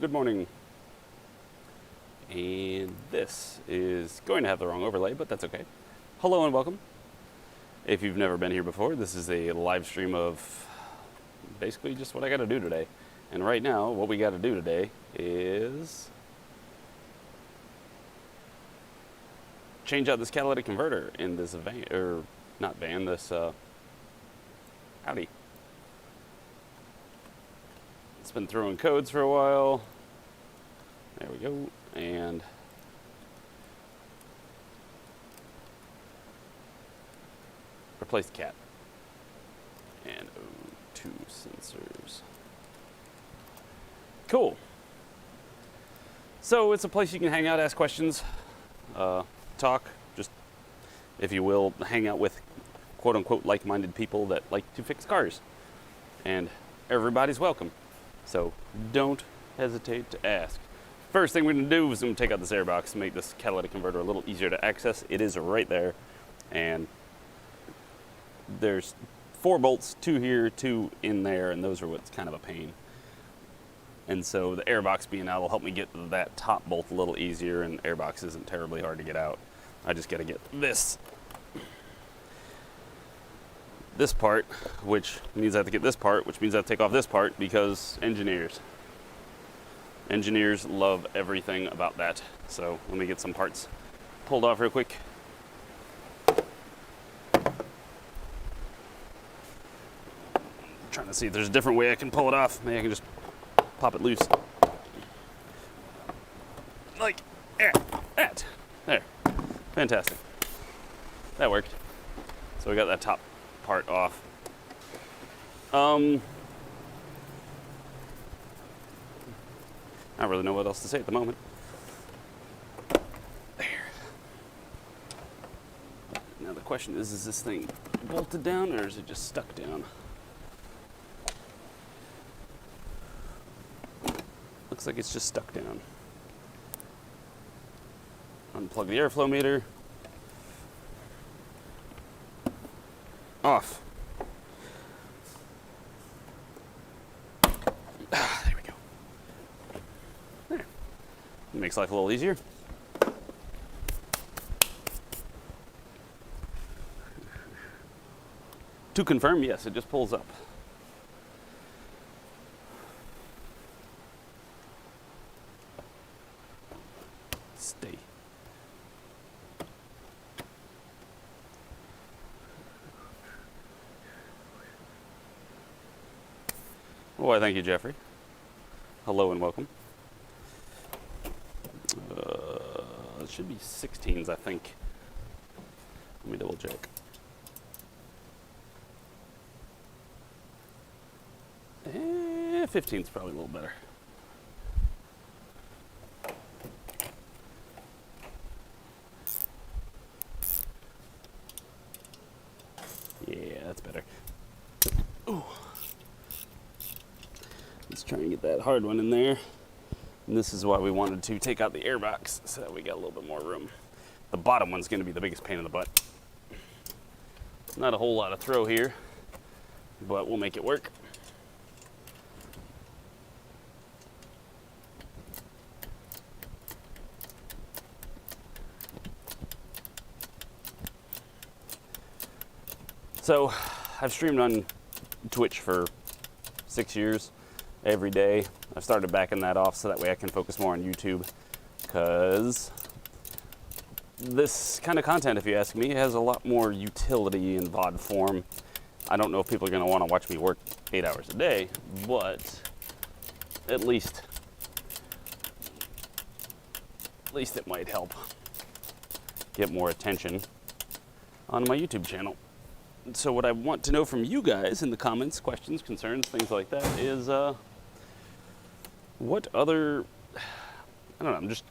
good morning. And this is going to have the wrong overlay, but that's okay. Hello and welcome. If you've never been here before, this is a live stream of basically just what I got to do today. And right now, what we got to do today is change out this catalytic converter in this van, or not van, this Audi. It's been throwing codes for a while. There we go. And replace the cat. And O2 sensors. Cool. So it's a place you can hang out, ask questions, talk, just, if you will, hang out with quote-unquote like-minded people that like to fix cars. And everybody's welcome. So don't hesitate to ask. First thing we're going to do is I'm going to take out this airbox and make this catalytic converter a little easier to access. It is right there. And there's 4 bolts, 2 here, 2 in there, and those are what's kind of a pain. And so the airbox being out will help me get that top bolt a little easier, and airbox isn't terribly hard to get out. I just got to get this part, which means I have to get this part, which means I have to take off this part, because engineers love everything about that. So let me get some parts pulled off real quick. Trying to see if there's a different way I can pull it off. Maybe I can just pop it loose. Like that. There. Fantastic. That worked. So we got that top part off. I don't really know what else to say at the moment. There. Now the question is this thing bolted down or is it just stuck down? Looks like it's just stuck down. Unplug the airflow meter. Off. There we go. There. Makes life a little easier. To confirm, yes, it just pulls up. Stay. Why, thank you, Jeffrey. Hello and welcome. It should be 16s, I think. Let me double check. Eh, 15's probably a little better. Yeah, that's better. Ooh. Let's try and get that hard one in there. And this is why we wanted to take out the airbox, so that we got a little bit more room. The bottom one's going to be the biggest pain in the butt. Not a whole lot of throw here, but we'll make it work. So, I've streamed on Twitch for 6 years, every day. I've started backing that off so that way I can focus more on YouTube, because this kind of content, if you ask me, has a lot more utility in VOD form. I don't know if people are going to want to watch me work 8 hours a day, but at least it might help get more attention on my YouTube channel. So what I want to know from you guys in the comments, questions, concerns, things like that, is what other, I don't know, I'm just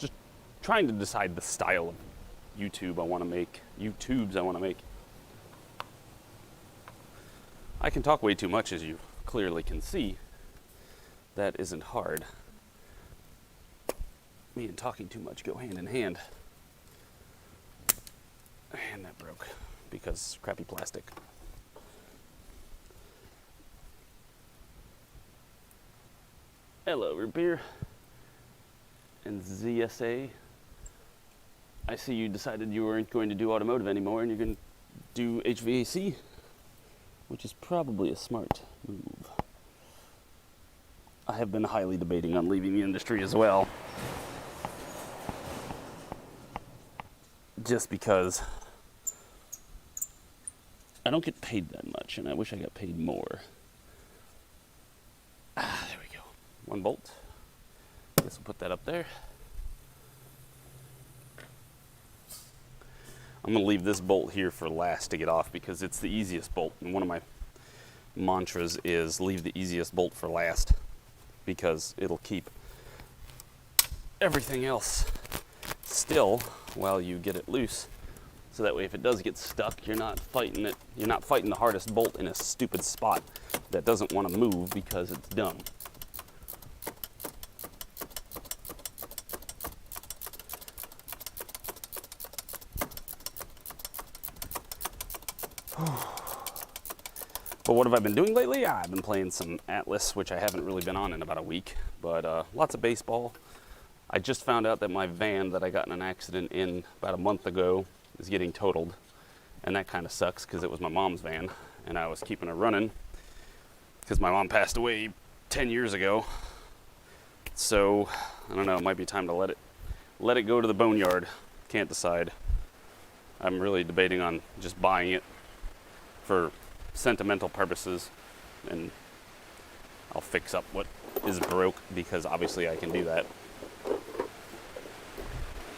trying to decide the style of YouTubes I want to make. I can talk way too much, as you clearly can see. That isn't hard. Me and talking too much go hand in hand. And that broke because crappy plastic. Hello, root beer. ZSA, I see you decided you weren't going to do automotive anymore and you're going to do HVAC, which is probably a smart move. I have been highly debating on leaving the industry as well. Just because I don't get paid that much and I wish I got paid more. There we go. One bolt. Guess we'll put that up there. I'm going to leave this bolt here for last to get off because it's the easiest bolt. And one of my mantras is leave the easiest bolt for last because it'll keep everything else still while you get it loose. So that way if it does get stuck, you're not fighting it. You're not fighting the hardest bolt in a stupid spot that doesn't want to move because it's dumb. But what have I been doing lately? I've been playing some Atlas, which I haven't really been on in about a week, but lots of baseball. I just found out that my van that I got in an accident in about a month ago is getting totaled, and that kind of sucks because it was my mom's van, and I was keeping her running because my mom passed away 10 years ago. So, I don't know, it might be time to let it go to the boneyard. Can't decide. I'm really debating on just buying it for sentimental purposes, and I'll fix up what is broke because obviously I can do that.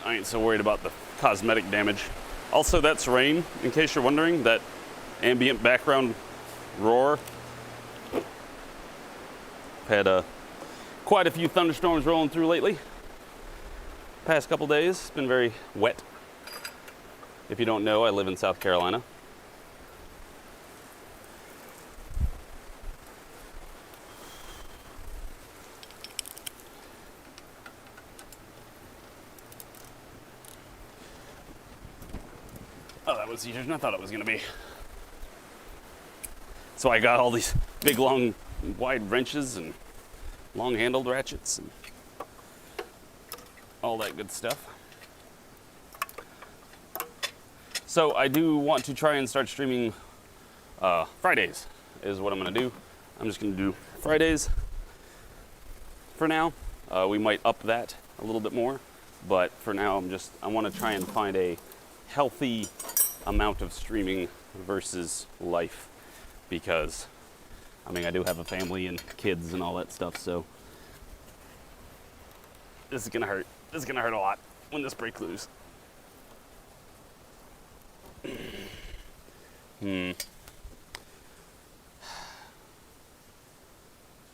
I ain't so worried about the cosmetic damage. Also, that's rain, in case you're wondering, that ambient background roar. Had quite a few thunderstorms rolling through lately. Past couple days, it's been very wet. If you don't know, I live in South Carolina. Oh, that was easier than I thought it was going to be. So I got all these big, long, wide wrenches and long-handled ratchets and all that good stuff. So I do want to try and start streaming Fridays is what I'm going to do. I'm just going to do Fridays for now. We might up that a little bit more, but for now I want to try and find a healthy amount of streaming versus life, because I mean I do have a family and kids and all that stuff, so this is gonna hurt. This is gonna hurt a lot when this breaks loose. Trying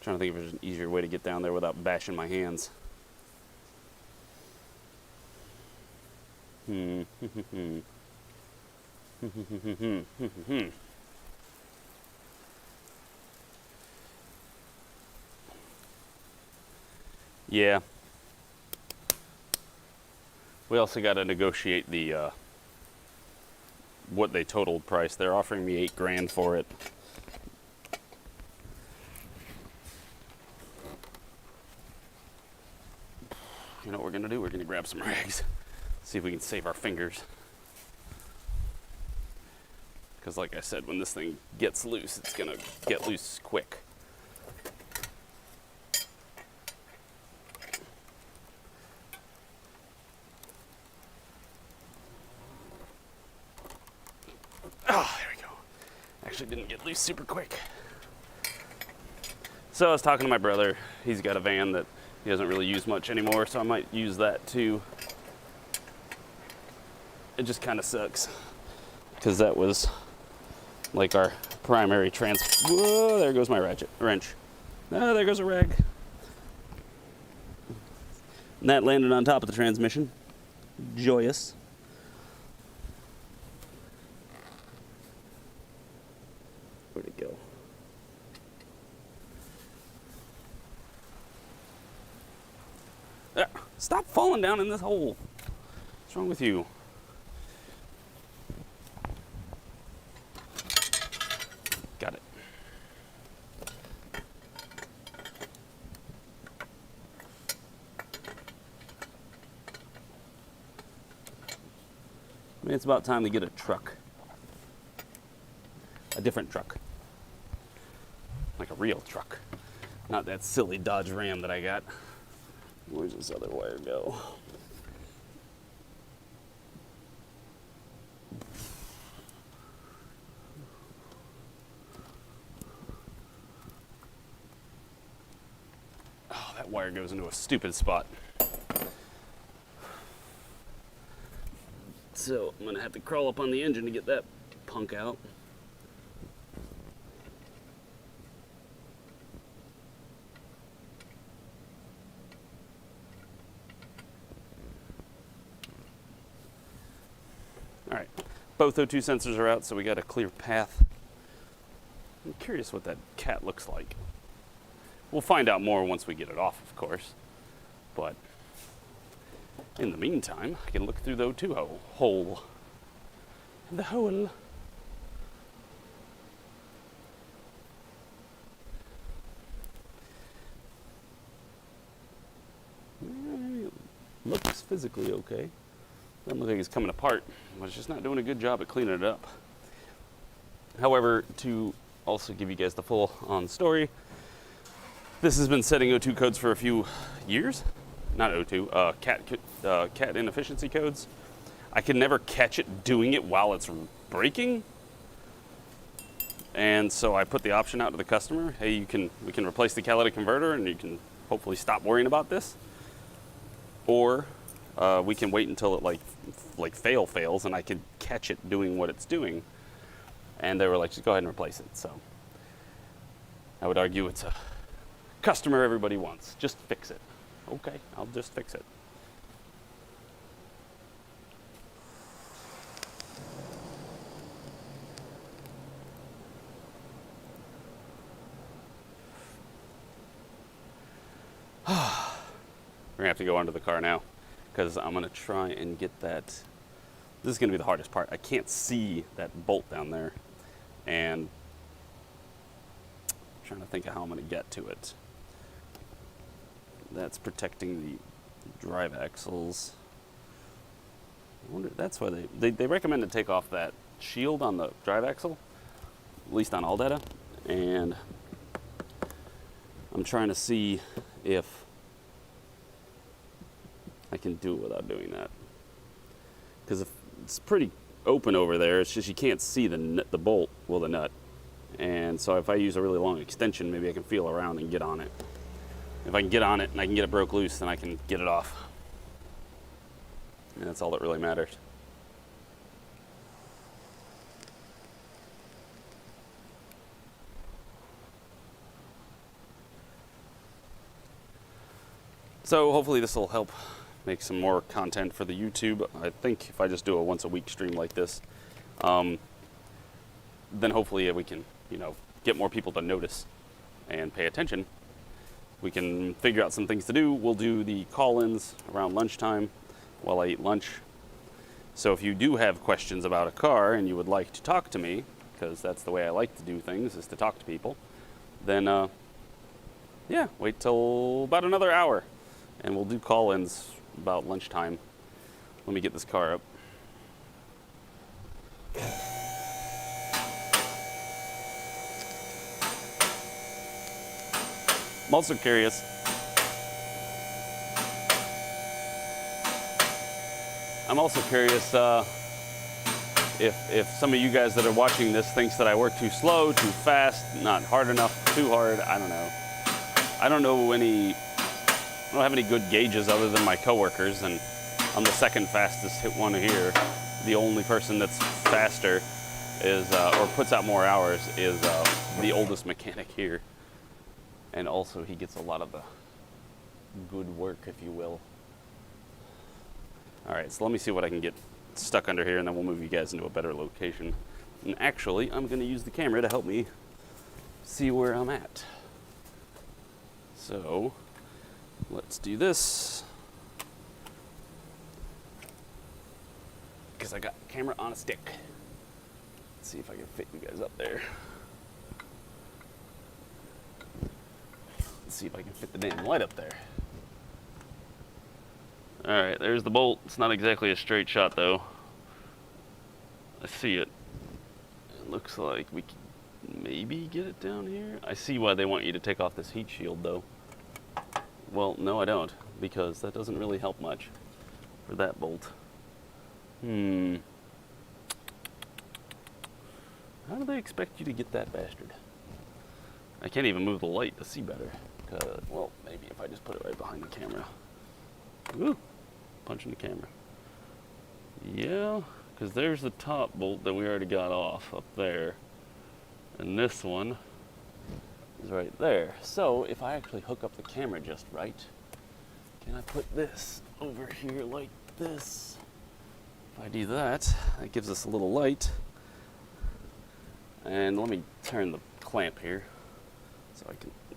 to think if there's an easier way to get down there without bashing my hands. Yeah. We also got to negotiate the what they totaled price. They're offering me $8,000 for it. You know what we're gonna do? We're gonna grab some rags. See if we can save our fingers. Because like I said, when this thing gets loose, it's gonna get loose quick. Oh, there we go. Actually didn't get loose super quick. So I was talking to my brother. He's got a van that he doesn't really use much anymore, so I might use that too. It just kind of sucks because that was like our primary Whoa, there goes my wrench. Oh, there goes a rag. And that landed on top of the transmission. Joyous. Where'd it go? Stop falling down in this hole. What's wrong with you? Got it. mean, it's about time to get a truck. A different truck. Like a real truck. Not that silly Dodge Ram that I got. Where's this other wire go? Oh, that wire goes into a stupid spot. So I'm gonna have to crawl up on the engine to get that punk out. All right, both O2 sensors are out, so we got a clear path. I'm curious what that cat looks like. We'll find out more once we get it off, of course. But in the meantime, I can look through the O2 hole. The hole. Looks physically okay. Doesn't look like it's coming apart, but it's just not doing a good job at cleaning it up. However, to also give you guys the full on story, this has been setting O2 codes for a few years. Not O2, cat inefficiency codes. I can never catch it doing it while it's braking. And so I put the option out to the customer, hey, we can replace the catalytic converter and you can hopefully stop worrying about this. Or we can wait until it like fails and I can catch it doing what it's doing. And they were like, just go ahead and replace it. So I would argue it's a customer everybody wants. Just fix it. Okay, I'll just fix it. We're gonna have to go under the car now because I'm gonna try and get that. This is gonna be the hardest part. I can't see that bolt down there, and I'm trying to think of how I'm gonna get to it. That's protecting the drive axles. I wonder, that's why they recommend to take off that shield on the drive axle, at least on all data, and I'm trying to see if I can do it without doing that. Because if it's pretty open over there, it's just you can't see the bolt, well, the nut. And so if I use a really long extension, maybe I can feel around and get on it. If I can get on it and I can get it broke loose, then I can get it off. And that's all that really matters. So hopefully this will help make some more content for the YouTube. I think if I just do a once a week stream like this, then hopefully we can, get more people to notice and pay attention. We can figure out some things to do. We'll do the call-ins around lunchtime while I eat lunch. So if you do have questions about a car and you would like to talk to me, because that's the way I like to do things, is to talk to people, then yeah, wait till about another hour and we'll do call-ins about lunchtime. Let me get this car up. I'm also curious if some of you guys that are watching this thinks that I work too slow, too fast, not hard enough, too hard. I don't know. I don't have any good gauges other than my coworkers, and I'm the second fastest one here. The only person that's faster is, or puts out more hours, is the oldest mechanic here. And also he gets a lot of the good work, if you will. All right, so let me see what I can get stuck under here, and then we'll move you guys into a better location. And actually, I'm gonna use the camera to help me see where I'm at. So let's do this. Because I got the camera on a stick. Let's see if I can fit you guys up there. Let's see if I can fit the damn light up there. All right, there's the bolt. It's not exactly a straight shot though. see it. It looks like we can maybe get it down here. I see why they want you to take off this heat shield though. Well, no I don't, because that doesn't really help much for that bolt. How do they expect you to get that bastard? I can't even move the light to see better. Well, maybe if I just put it right behind the camera. Ooh, punching the camera. Yeah, because there's the top bolt that we already got off up there. And this one is right there. So if I actually hook up the camera just right, can I put this over here like this? If I do that, that gives us a little light. And let me turn the clamp here so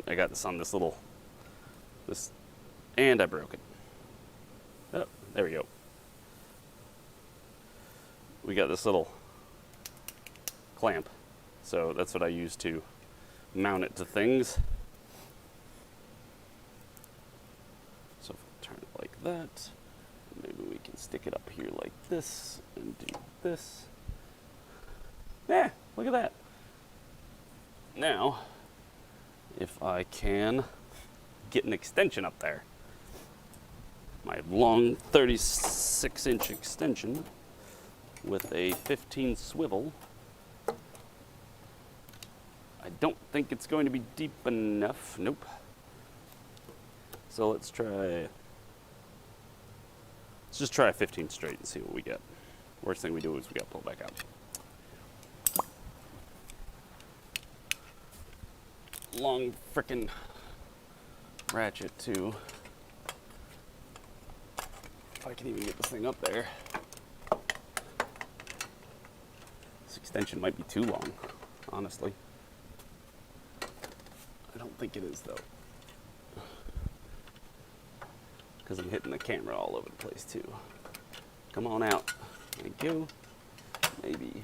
I got this on this, and I broke it. Oh, there we go. We got this little clamp, so that's what I use to mount it to things. So if I turn it like that, maybe we can stick it up here like this and do this. Yeah, look at that. Now, if I can get an extension up there, my long 36-inch extension with a 15 swivel. I don't think it's going to be deep enough. Nope. So let's just try a 15 straight and see what we get. Worst thing we do is we got to pull back out. Long frickin' ratchet too. If I can even get this thing up there. This extension might be too long, honestly. I don't think it is though. Because I'm hitting the camera all over the place too. Come on out. Thank you. Maybe.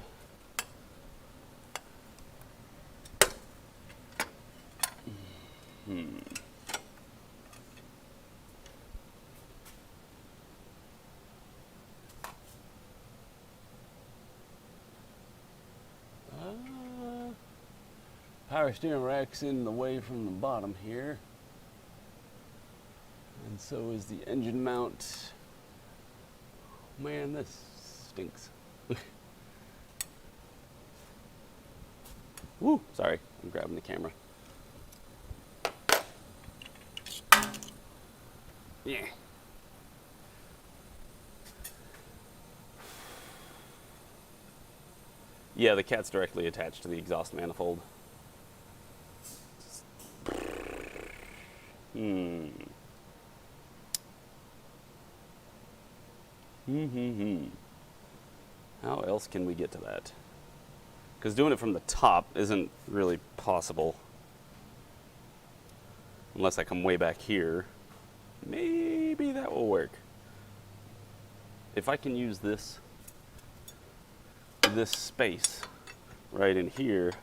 Power steering rack's in the way from the bottom here. And so is the engine mount. Man, this stinks. Woo, sorry, I'm grabbing the camera. Yeah. Yeah, the cat's directly attached to the exhaust manifold. How else can we get to that? Because doing it from the top isn't really possible. Unless I come way back here. Maybe that will work. If I can use this space right in here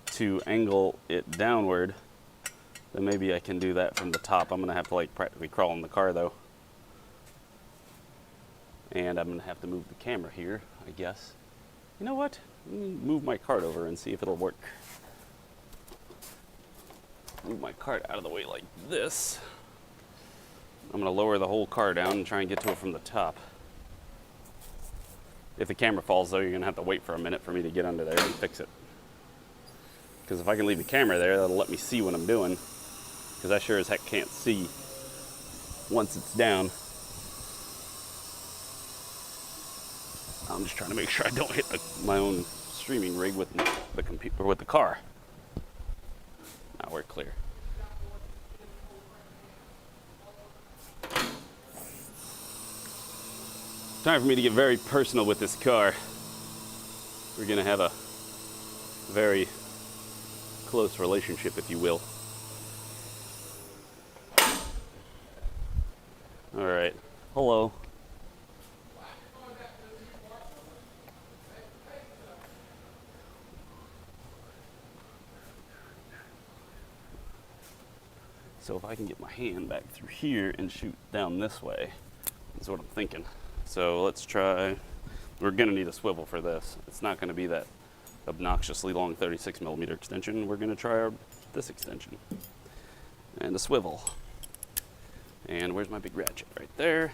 to angle it downward, then maybe I can do that from the top. I'm gonna have to like practically crawl in the car though. And I'm gonna have to move the camera here, I guess. You know what? Let me move my cart over and see if it'll work. Move my cart out of the way like this. I'm gonna lower the whole car down and try and get to it from the top. If the camera falls though, you're gonna have to wait for a minute for me to get under there and fix it. Because if I can leave the camera there, that'll let me see what I'm doing. Because I sure as heck can't see once it's down. I'm just trying to make sure I don't hit my own streaming rig with the computer, with the car. Now we're clear. Time for me to get very personal with this car. We're gonna have a very close relationship, if you will. All right, hello. So if I can get my hand back through here and shoot down this way, is what I'm thinking. So let's try, we're going to need a swivel for this. It's not going to be that obnoxiously long 36mm extension. We're going to try this extension. And a swivel. And where's my big ratchet? Right there.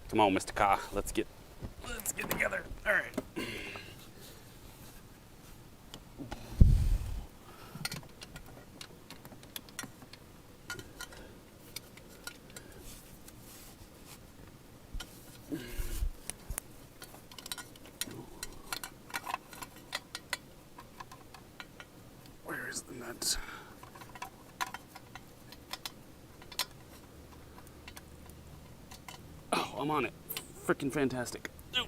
Come on, Mr. Ka. Let's get together. All right. Where's the nut? Oh, I'm on it. Freaking fantastic. Ooh.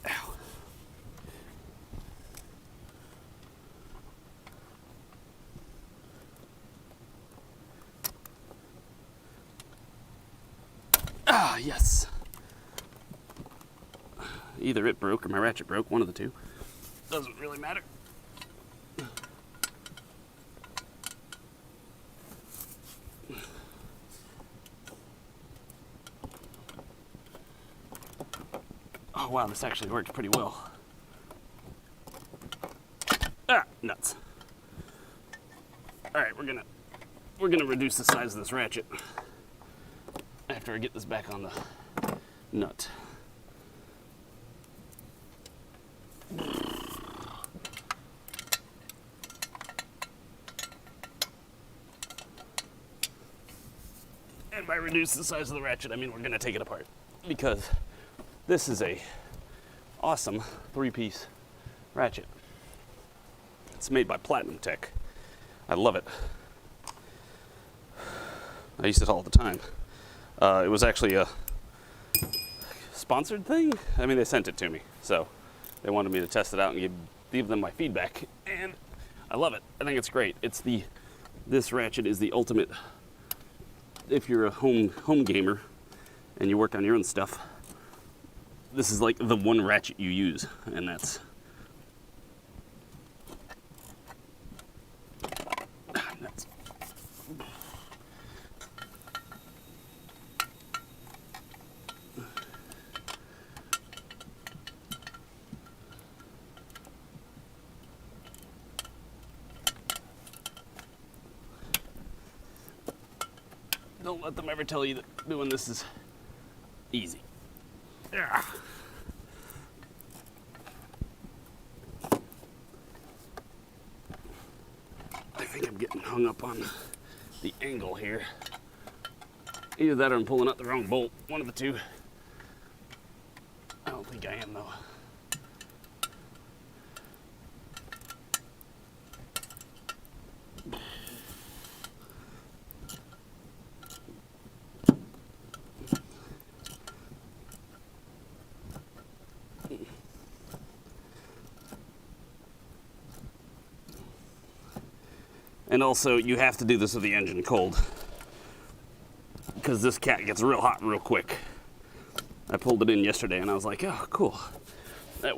Ow. Ah, yes. Either it broke or my ratchet broke, one of the two. Doesn't really matter. Oh wow, this actually works pretty well. Ah, nuts. All right, we're gonna reduce the size of this ratchet after I get this back on the nut. And by reduce the size of the ratchet, I mean we're gonna take it apart, because this is a awesome 3-piece ratchet. It's made by Platinum Tech. I love it. I use it all the time. It was actually a sponsored thing. I mean, they sent it to me, so they wanted me to test it out and give them my feedback, and I love it. I think it's great. This ratchet is the ultimate if you're a home gamer and you work on your own stuff. This is like the one ratchet you use, and that's nuts. Don't let them ever tell you that doing this is easy. Yeah. I think I'm getting hung up on the angle here. Either that or I'm pulling out the wrong bolt. One of the two. I don't think I am, though. And also, you have to do this with the engine cold, because this cat gets real hot real quick. I pulled it in yesterday and I was like, oh, cool. That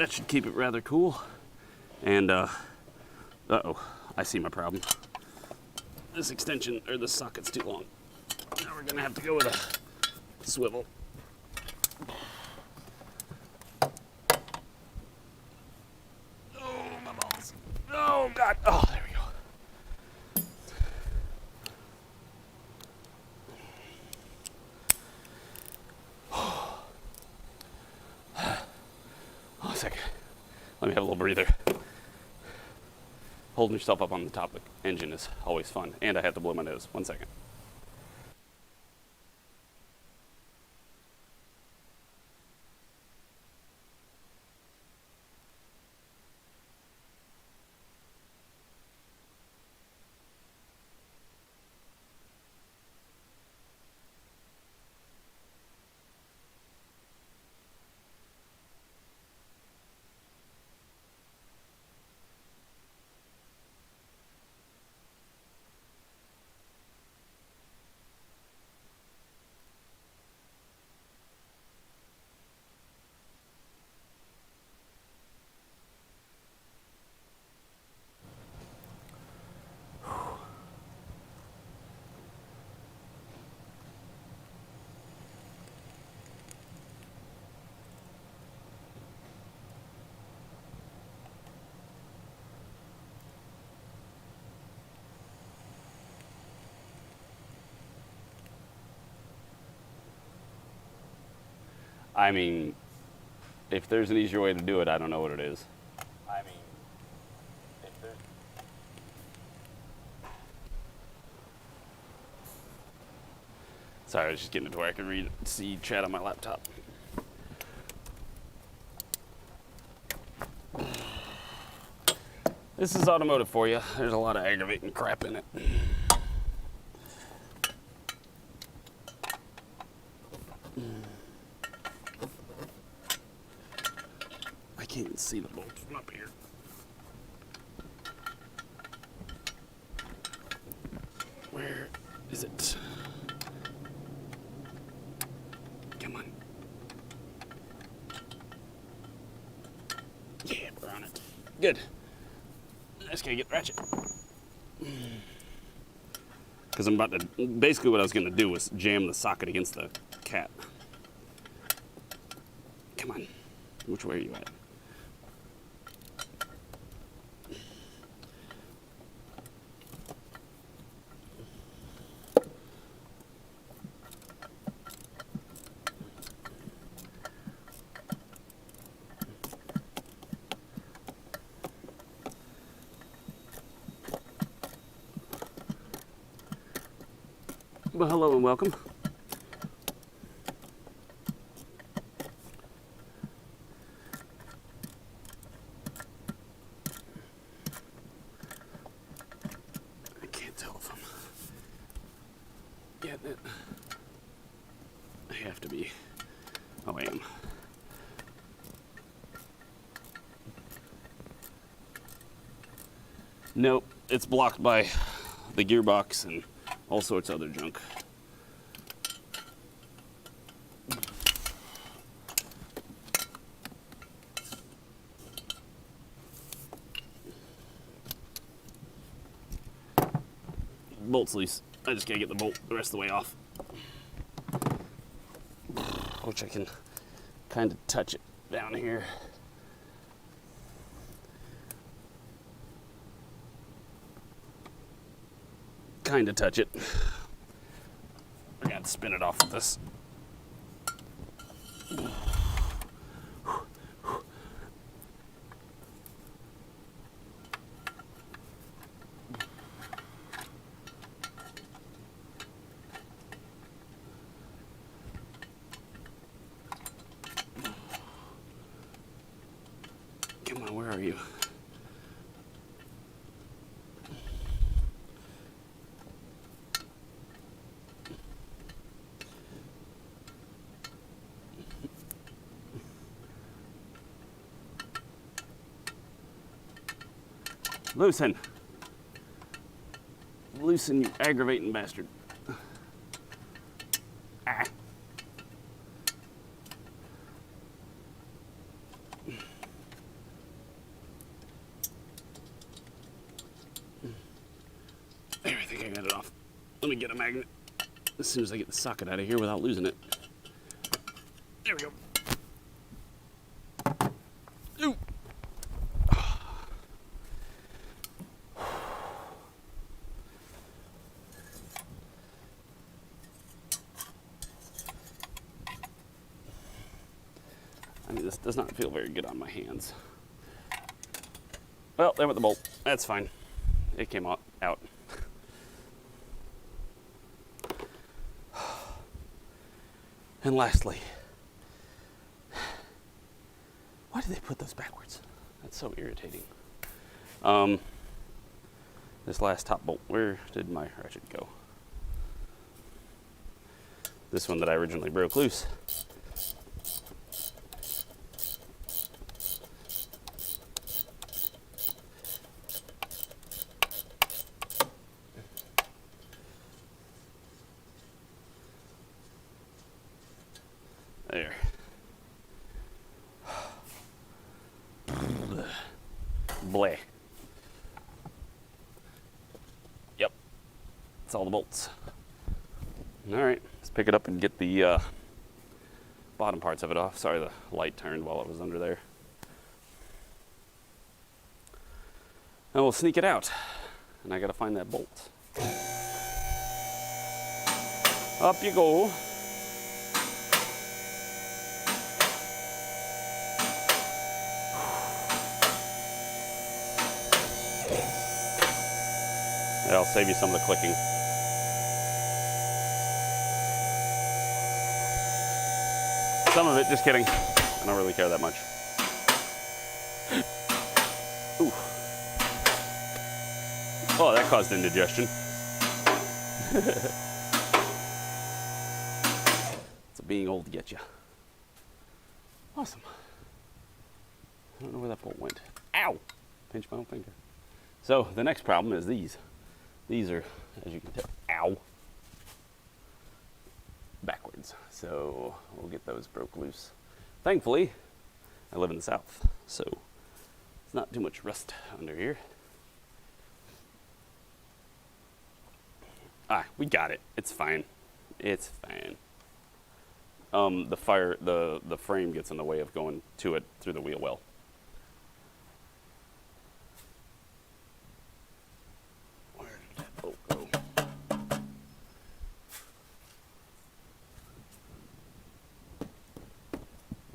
should keep it rather cool. And, uh-oh, I see my problem. This extension, or this socket's too long. Now we're gonna have to go with a swivel. Oh, my balls. Oh, God. Oh, there we go. Oh, a second. Let me have a little breather. Holding yourself up on the top of the engine is always fun. And I have to blow my nose. 1 second. I mean, if there's an easier way to do it, I don't know what it is. Sorry, I was just getting it to where I could see chat on my laptop. This is automotive for you. There's a lot of aggravating crap in it. I can't even see the bolts from up here. Where is it? Come on. Yeah, we're on it. Good. I just gotta get ratchet. Because I'm about to, basically what I was gonna do was jam the socket against the cat. Come on. Which way are you at? Well, hello and welcome. I can't tell if I'm getting it. I have to be. Oh, I am. Nope, it's blocked by the gearbox and all sorts of other junk. Bolt's loose. I just gotta get the bolt the rest of the way off. Which I can kind of touch it down here. Kind of touch it. I gotta spin it off with this. Come on, where are you? Loosen. Loosen, you aggravating bastard. Ah. There, I think I got it off. Let me get a magnet as soon as I get the socket out of here without losing it. There we go. Ooh. I mean, this does not feel very good on my hands. Well, there went the bolt. That's fine. It came out. And lastly, why do they put those backwards? That's so irritating. This last top bolt, where did my ratchet go? This one that I originally broke loose. There. Bleh. Yep. That's all the bolts. All right, let's pick it up and get the bottom parts of it off. Sorry, the light turned while it was under there. And we'll sneak it out. And I gotta find that bolt. Up you go. It'll save you some of the clicking. Some of it, just kidding. I don't really care that much. Ooh. Oh, that caused indigestion. It's being old to get you. Awesome. I don't know where that bolt went. Ow! Pinch my own finger. So the next problem is these. These are, as you can tell, ow, backwards. So we'll get those broke loose. Thankfully, I live in the South, so it's not too much rust under here. Ah, we got it. It's fine. It's fine. The frame gets in the way of going to it through the wheel well. Where did that bolt go?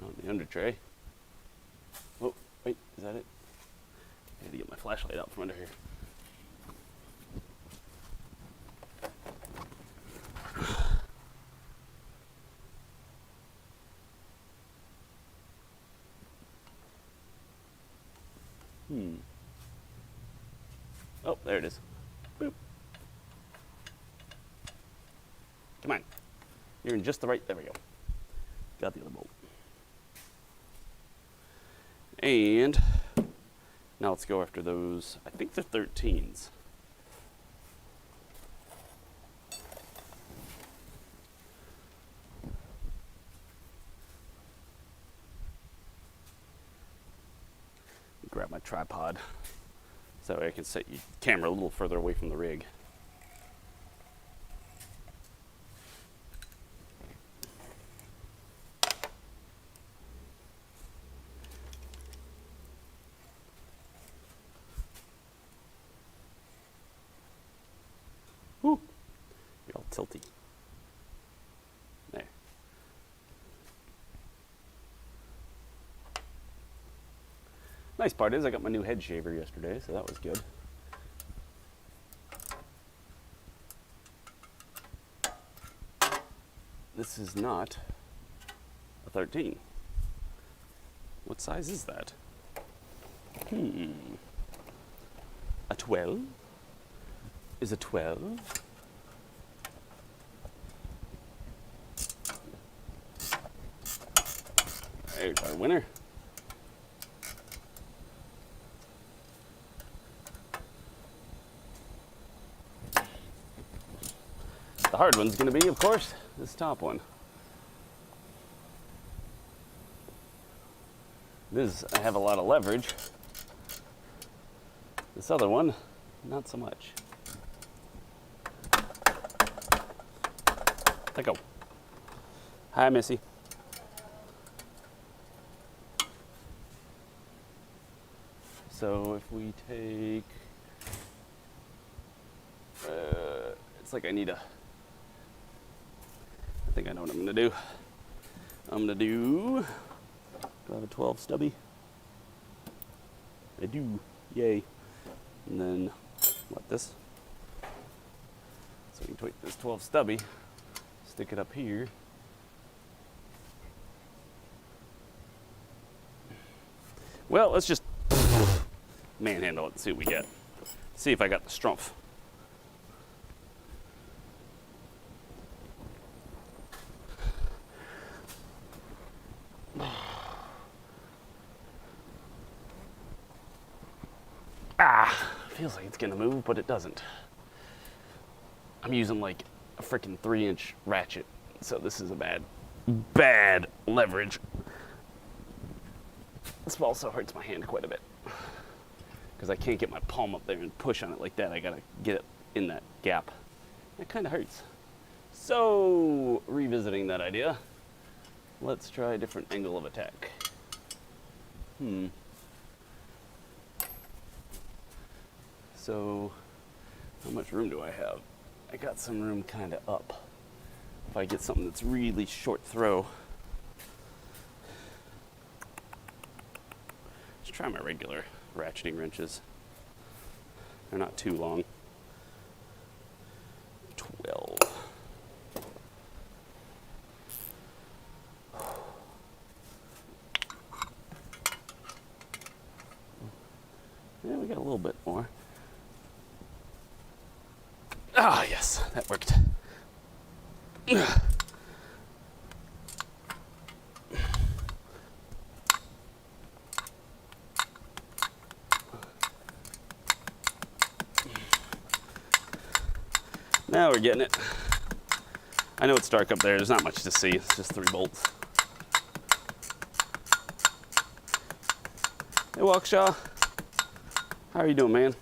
On the under tray. Oh, wait, is that it? I had to get my flashlight out from under here. Oh, there it is. Boop. Come on. You're in just the right, there we go. Got the other bolt. And now let's go after those, I think they're 13s. Grab my tripod so that way I can set your camera a little further away from the rig. Woo! You're all tilty. There. Nice part is I got my new head shaver yesterday, so that was good. This is not a 13. What size is that? A 12? Is a 12? There's our winner. The hard one's going to be, of course, this top one. I have a lot of leverage. This other one, not so much. Let go. Hi, Missy. So if we take, it's like I need a, I think I know what I'm gonna do. I'm gonna do I have a 12 stubby? I do, yay. And then, what, this? So we can take this 12 stubby, stick it up here. Well, let's just manhandle it and see what we get. See if I got the strumph. Feels like it's gonna move, but it doesn't. I'm using like a freaking 3-inch ratchet, so this is a bad leverage. This also hurts my hand quite a bit because I can't get my palm up there and push on it like that. I gotta get it in that gap. That kind of hurts. So, revisiting that idea, let's try a different angle of attack. So, how much room do I have? I got some room kind of up. If I get something that's really short throw. Let's try my regular ratcheting wrenches. They're not too long. we got a little bit more. Ah, yes, that worked. Now we're getting it. I know it's dark up there. There's not much to see. It's just 3 bolts. Hey, Walkshaw. How are you doing, man?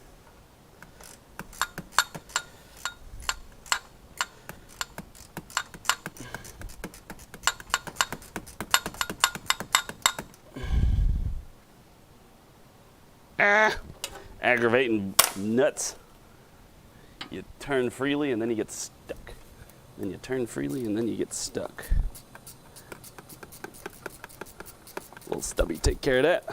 Ah, aggravating nuts. You turn freely and then you get stuck. Then you turn freely and then you get stuck. Little stubby, take care of that.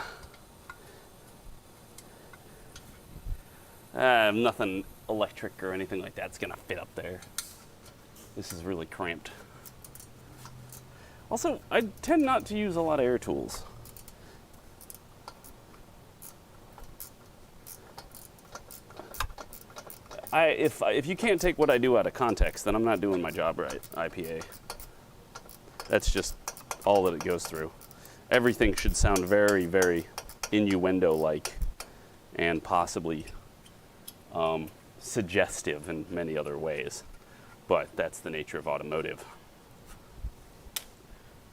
Nothing electric or anything like that's gonna fit up there. This is really cramped. Also, I tend not to use a lot of air tools. If you can't take what I do out of context, then I'm not doing my job right, IPA. That's just all that it goes through. Everything should sound very, very innuendo-like and possibly suggestive in many other ways. But that's the nature of automotive.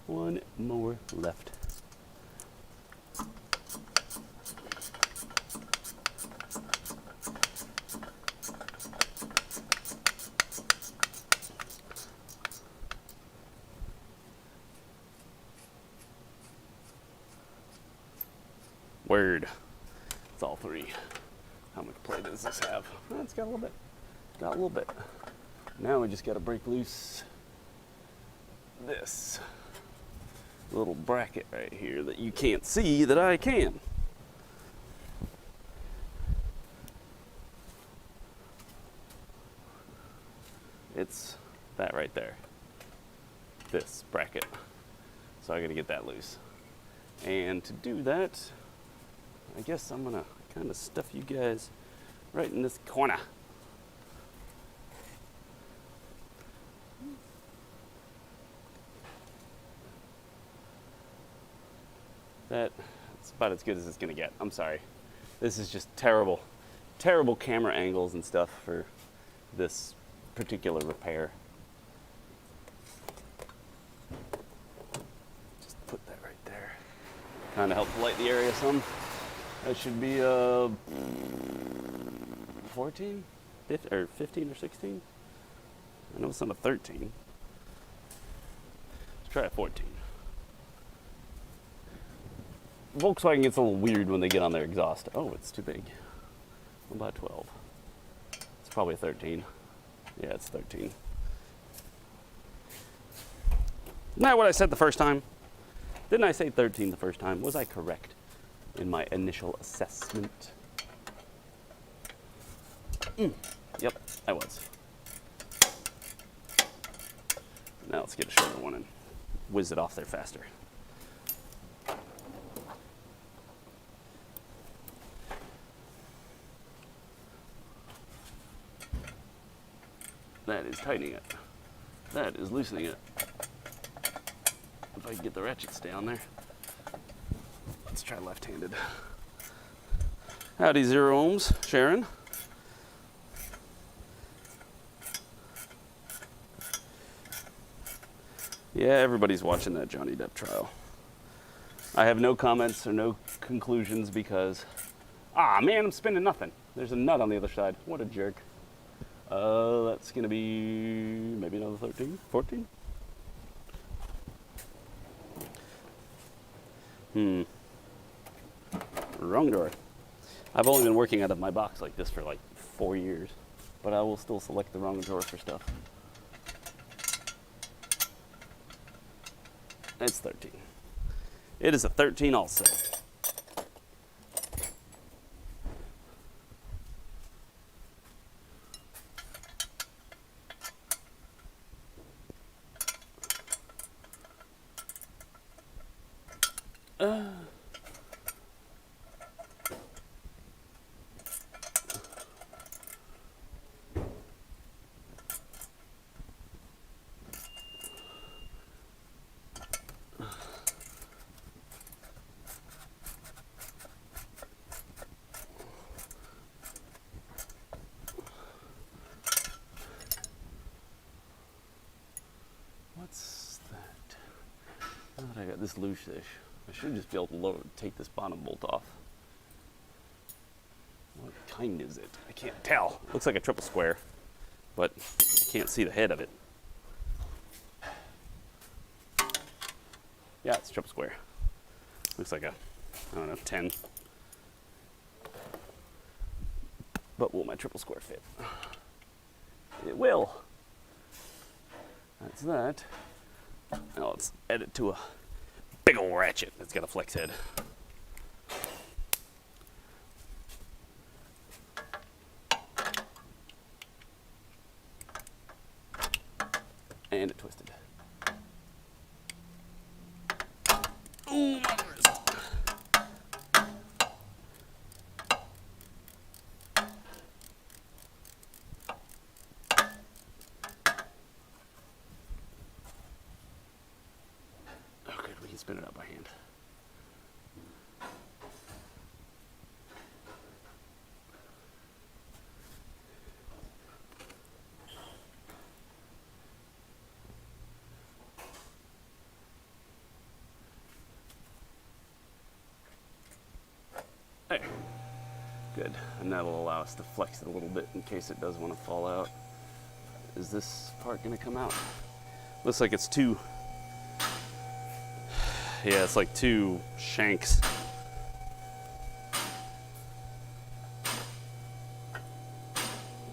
One more left. Word. It's all 3. How much play does this have? Oh, it's got a little bit. Got a little bit. Now we just got to break loose this little bracket right here that you can't see that I can. It's that right there. This bracket. So I got to get that loose. And to do that, I guess I'm gonna kind of stuff you guys right in this corner. That's about as good as it's gonna get. I'm sorry. This is just terrible, terrible camera angles and stuff for this particular repair. Just put that right there. Kind of help light the area some. That should be 14, 15 or 16. I know it's not a 13. Let's try a 14. Volkswagen gets a little weird when they get on their exhaust. Oh, it's too big. What about 12? It's probably a 13. Yeah, it's 13. Isn't that what I said the first time? Didn't I say 13 the first time? Was I correct in my initial assessment? Yep, I was. Now let's get a shorter one and whiz it off there faster. That is tightening it. That is loosening it. If I can get the ratchets down there. Let's try left-handed. Howdy, 0 ohms, Sharon. Yeah, everybody's watching that Johnny Depp trial. I have no comments or no conclusions because, man, I'm spinning nothing. There's a nut on the other side. What a jerk. That's gonna be maybe another 13, 14? Wrong door. I've only been working out of my box like this for like 4 years, but I will still select the wrong drawer for stuff. It's 13. It is a 13 also. got this loose-ish. I should just be able to take this bottom bolt off. What kind is it? I can't tell. Looks like a triple square, but I can't see the head of it. Yeah, it's triple square. Looks like a, I don't know, 10. But will my triple square fit? It will. That's that. Now let's add it to a big old ratchet that's got a flex head. And it twisted. Ooh, my wrist. Oh, good, we can spin it out by hand. There. Good. And that'll allow us to flex it a little bit in case it does want to fall out. Is this part going to come out? Looks like it's two. Yeah, it's like two shanks.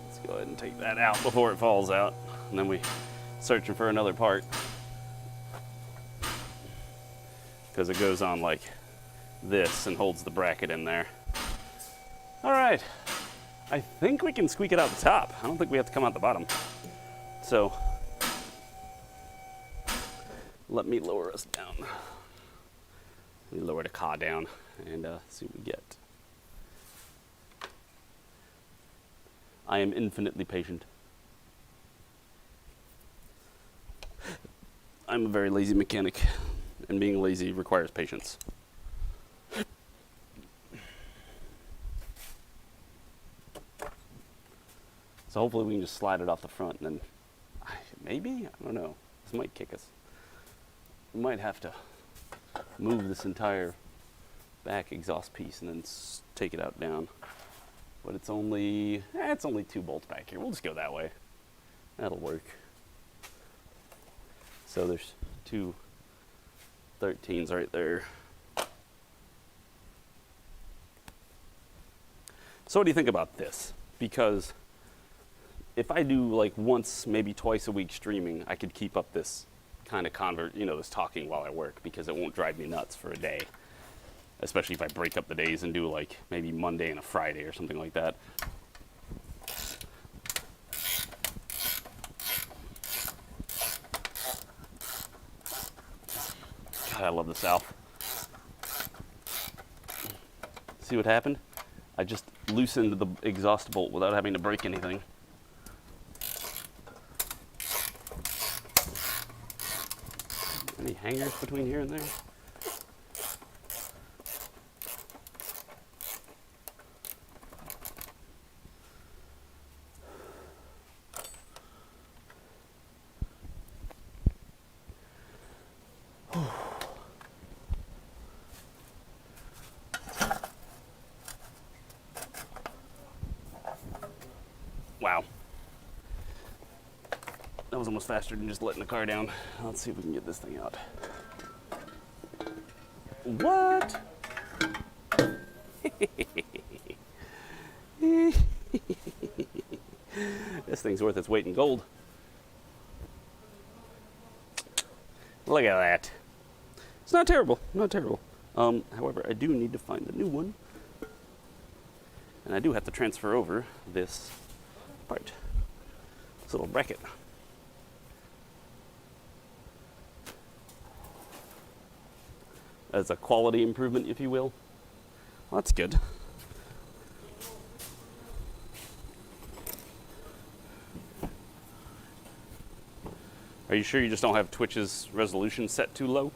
Let's go ahead and take that out before it falls out. And then we searching for another part. Because it goes on like this and holds the bracket in there. All right, I think we can squeak it out the top. I don't think we have to come out the bottom. So let me lower us down. Let me lower the car down and see what we get. I am infinitely patient. I'm a very lazy mechanic, and being lazy requires patience. So hopefully we can just slide it off the front and then, maybe? I don't know. This might kick us. We might have to move this entire back exhaust piece and then take it out down. But it's only 2 bolts back here. We'll just go that way. That'll work. So there's 2 13s right there. So what do you think about this? Because if I do like once, maybe twice a week streaming, I could keep up this kind of this talking while I work, because it won't drive me nuts for a day. Especially if I break up the days and do like maybe Monday and a Friday or something like that. God, I love the South. See what happened? I just loosened the exhaust bolt without having to break anything. Any hangers between here and there? Wow. That was almost faster than just letting the car down. Let's see if we can get this thing out. What? This thing's worth its weight in gold. Look at that. It's not terrible, not terrible. However, I do need to find a new one. And I do have to transfer over this part, this little bracket. As a quality improvement, if you will. Well, that's good. Are you sure you just don't have Twitch's resolution set too low?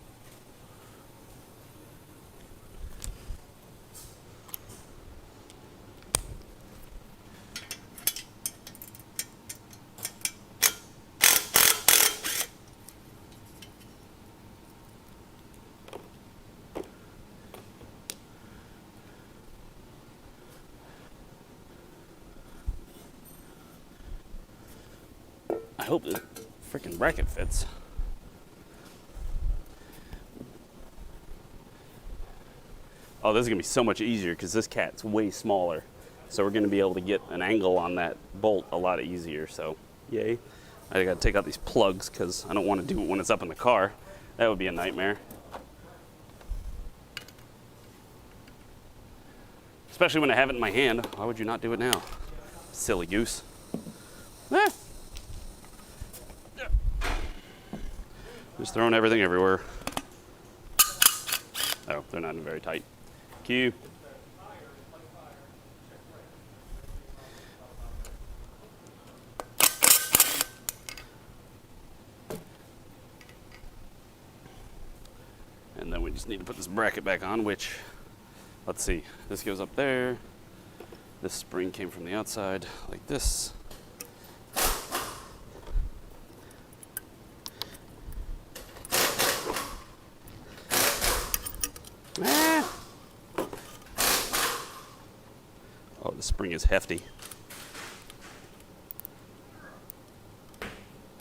I hope the freaking bracket fits. Oh, this is gonna be so much easier because this cat's way smaller. So we're gonna be able to get an angle on that bolt a lot easier, so yay. I gotta take out these plugs because I don't want to do it when it's up in the car. That would be a nightmare. Especially when I have it in my hand. Why would you not do it now? Silly goose. Ah. Just throwing everything everywhere. Oh, they're not very tight. Cue. And then we just need to put this bracket back on, which, let's see, this goes up there. This spring came from the outside, like this. Ah. Oh, the spring is hefty.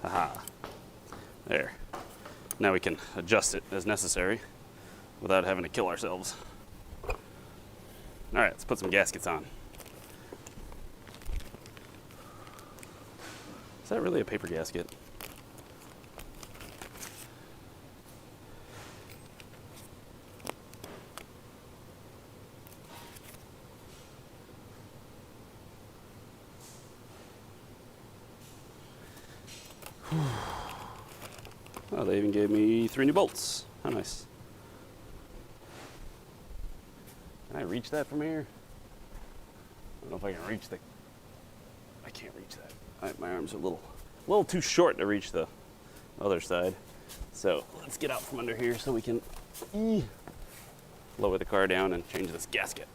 Haha. There. Now we can adjust it as necessary without having to kill ourselves. All right, let's put some gaskets on. Is that really a paper gasket? Oh, they even gave me 3 new bolts. How nice. Can I reach that from here? I don't know if I can reach the... I can't reach that. My arms are a little too short to reach the other side. So let's get out from under here so we can lower the car down and change this gasket.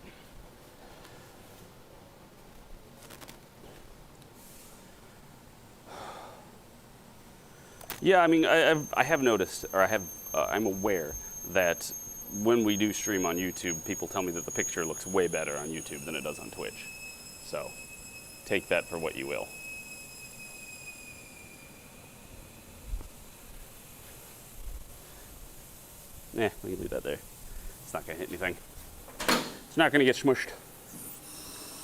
Yeah, I mean, I have noticed, or I'm aware that when we do stream on YouTube, people tell me that the picture looks way better on YouTube than it does on Twitch. So, take that for what you will. We can leave that there. It's not gonna hit anything. It's not gonna get smushed,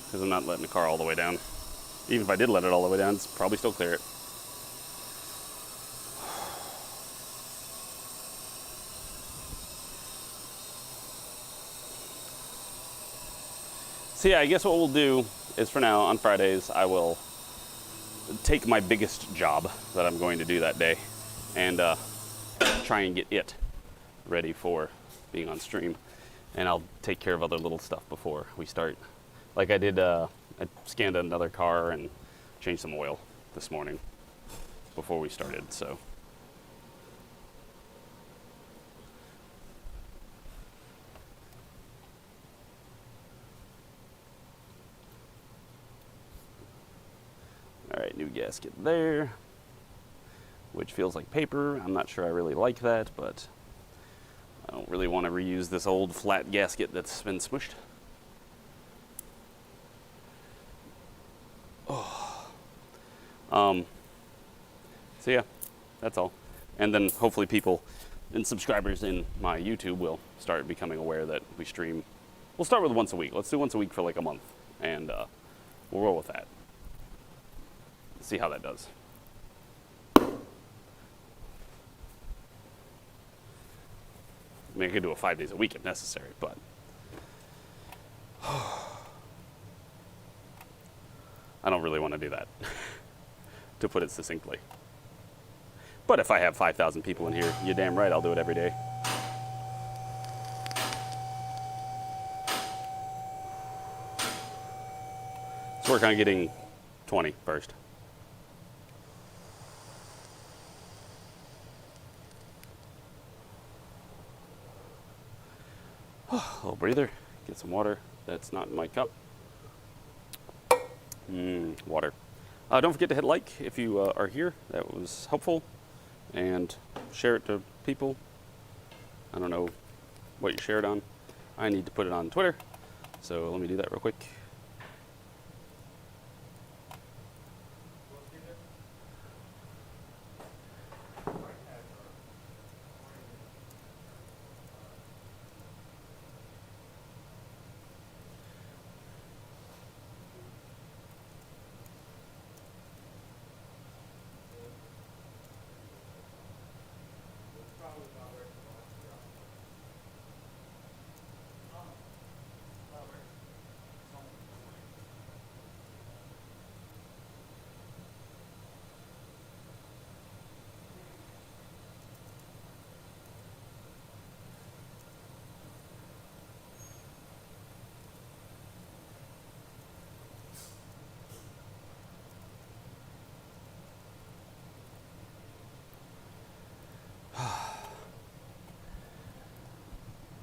because I'm not letting the car all the way down. Even if I did let it all the way down, it's probably still clear it. So yeah, I guess what we'll do is for now, on Fridays, I will take my biggest job that I'm going to do that day and try and get it ready for being on stream. And I'll take care of other little stuff before we start. Like I did, I scanned another car and changed some oil this morning before we started, so. All right, new gasket there, which feels like paper. I'm not sure I really like that, but I don't really want to reuse this old flat gasket that's been smushed. Oh. So yeah, that's all. And then hopefully people and subscribers in my YouTube will start becoming aware that we stream. We'll start with once a week. Let's do once a week for like a month, and we'll roll with that. See how that does. I mean, I could do it 5 days a week if necessary, but I don't really want to do that, to put it succinctly. But if I have 5,000 people in here, you're damn right I'll do it every day. Let's work on getting 20 first. Little breather, get some water. That's not in my cup. Water. Don't forget to hit like if you are here. That was helpful. And share it to people. I don't know what you shared on. I need to put it on Twitter. So let me do that real quick.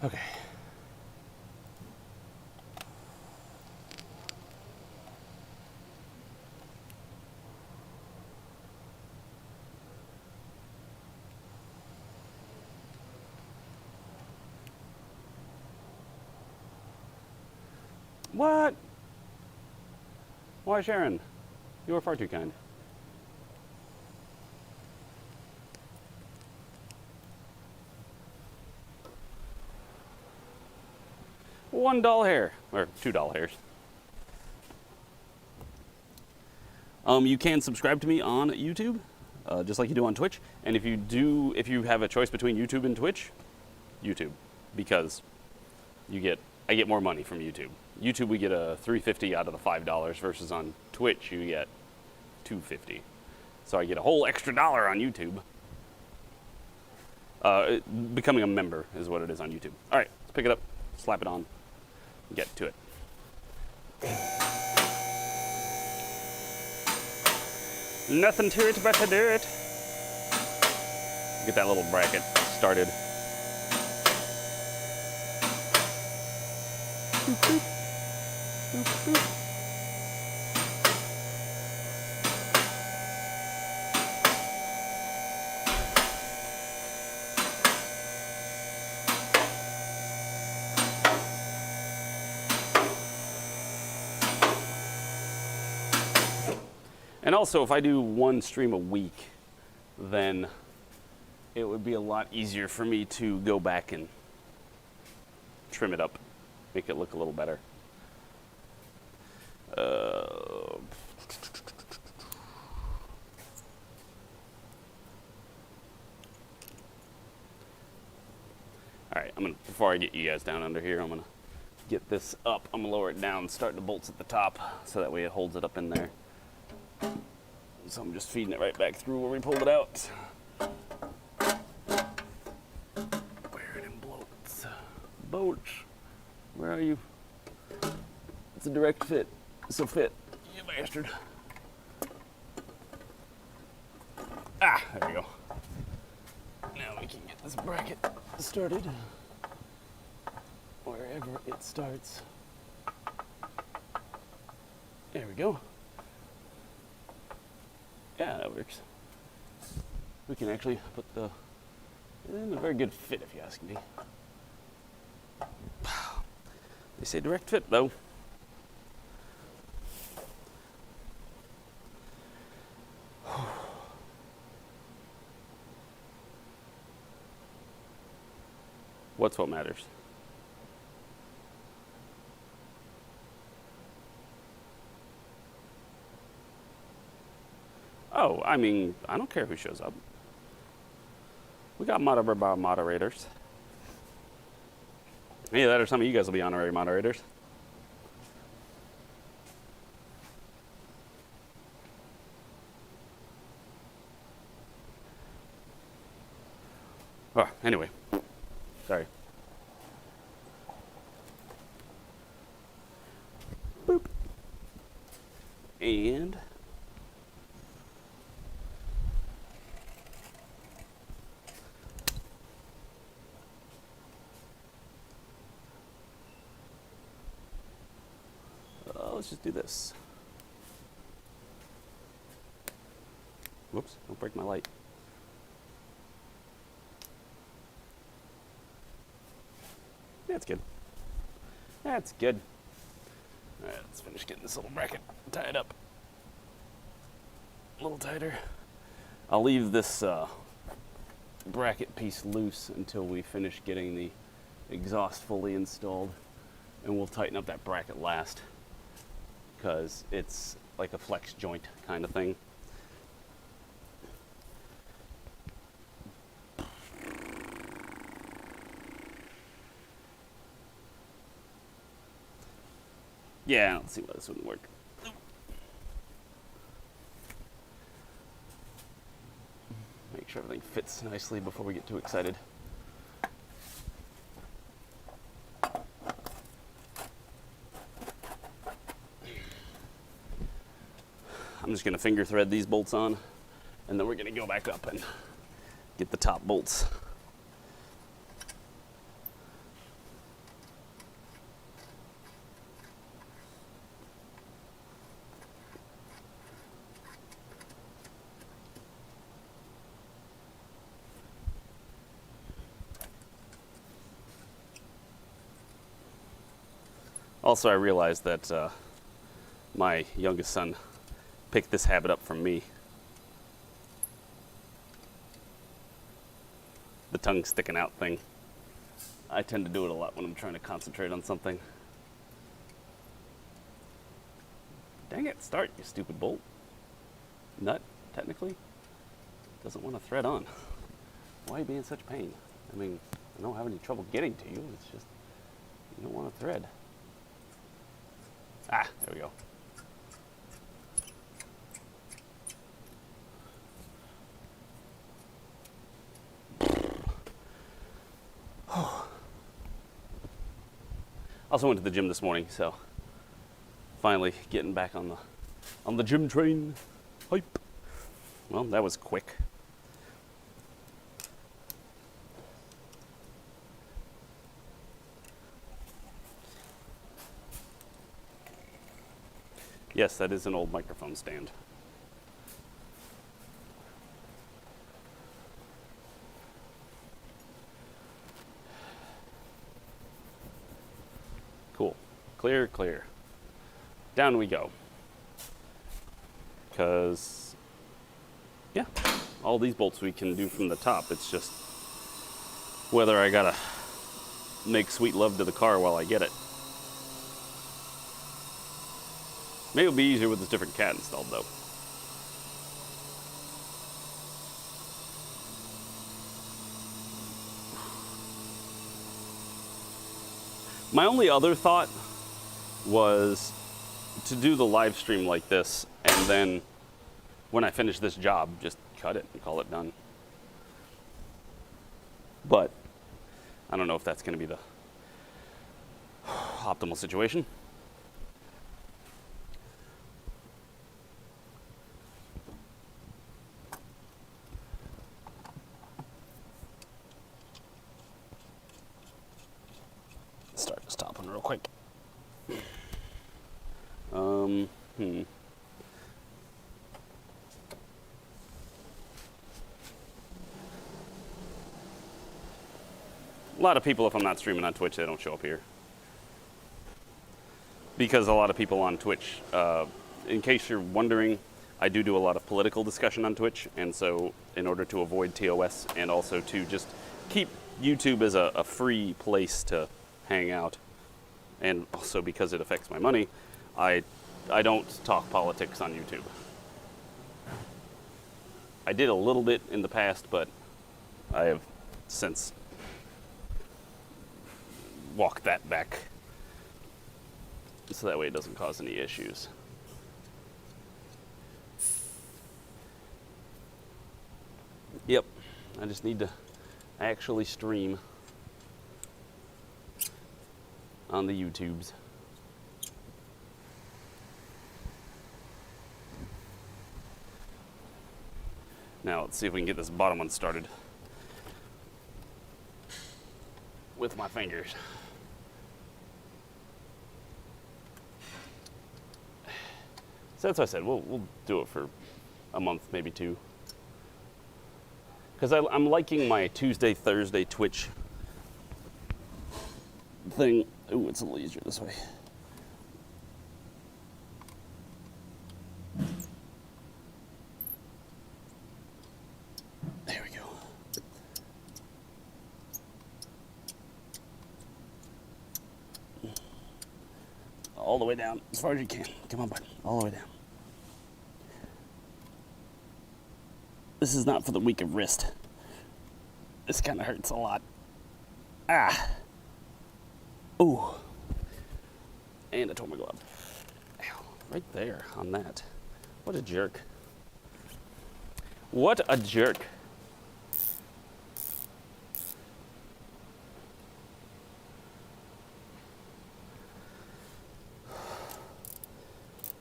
Okay. What? Why, Sharon? You are far too kind. One doll hair, or $2 hairs. You can subscribe to me on YouTube, just like you do on Twitch. And if you have a choice between YouTube and Twitch, YouTube, because I get more money from YouTube. YouTube, we get a $3.50 out of the $5 versus on Twitch you get $2.50. So I get a whole extra dollar on YouTube. Becoming a member is what it is on YouTube. All right, let's pick it up, slap it on, get to it. Nothing to it but to do it. Get that little bracket started. Boop, boop. Boop, boop. And also, if I do one stream a week, then it would be a lot easier for me to go back and trim it up, make it look a little better. All right, before I get you guys down under here, I'm gonna get this up. I'm gonna lower it down, start the bolts at the top, so that way it holds it up in there. So I'm just feeding it right back through where we pulled it out. Where are them bolts? Bolts, where are you? It's a direct fit. So fit, you bastard. Ah, there we go. Now we can get this bracket started wherever it starts. There we go. Yeah, that works. We can actually put in a very good fit, if you ask me. They say direct fit, though. What's what matters? Oh, I mean, I don't care who shows up. We got moderators. Either that or some of you guys will be honorary moderators. Oh, anyway. Sorry. Boop. And let's just do this. Whoops, don't break my light. That's good. That's good. All right, let's finish getting this little bracket tied up a little tighter. I'll leave this bracket piece loose until we finish getting the exhaust fully installed, and we'll tighten up that bracket last, because it's like a flex joint kind of thing. Yeah, let's see why this wouldn't work. Make sure everything fits nicely before we get too excited. I'm just going to finger thread these bolts on, and then we're going to go back up and get the top bolts. Also, I realized that my youngest son picked this habit up from me. The tongue sticking out thing. I tend to do it a lot when I'm trying to concentrate on something. Dang it, start, you stupid bolt. Nut, technically. Doesn't want to thread on. Why are you being such pain? I mean, I don't have any trouble getting to you. It's just, you don't want to thread. Ah, there we go. Also went to the gym this morning, so finally getting back on the gym train. Hype. Well, that was quick. Yes, that is an old microphone stand. Cool. Clear, clear. Down we go. Because, yeah, all these bolts we can do from the top. It's just whether I gotta make sweet love to the car while I get it. Maybe it'll be easier with this different cat installed, though. My only other thought was to do the live stream like this, and then when I finish this job, just cut it and call it done. But I don't know if that's going to be the optimal situation. Start this top one real quick. A lot of people, if I'm not streaming on Twitch, they don't show up here. Because a lot of people on Twitch, in case you're wondering, I do a lot of political discussion on Twitch, and so in order to avoid TOS and also to just keep YouTube as a free place to hang out, and also because it affects my money, I don't talk politics on YouTube. I did a little bit in the past, but I have since walked that back so that way it doesn't cause any issues. Yep, I just need to actually stream on the YouTubes. Now let's see if we can get this bottom one started with my fingers. So that's what I said, we'll do it for a month, maybe two. Because I'm liking my Tuesday, Thursday Twitch thing. Ooh, it's a little easier this way. There we go. All the way down, as far as you can. Come on, bud, all the way down. This is not for the weak of wrist. This kind of hurts a lot. Ah. Ooh. And I tore my glove. Ow, right there on that. What a jerk. What a jerk.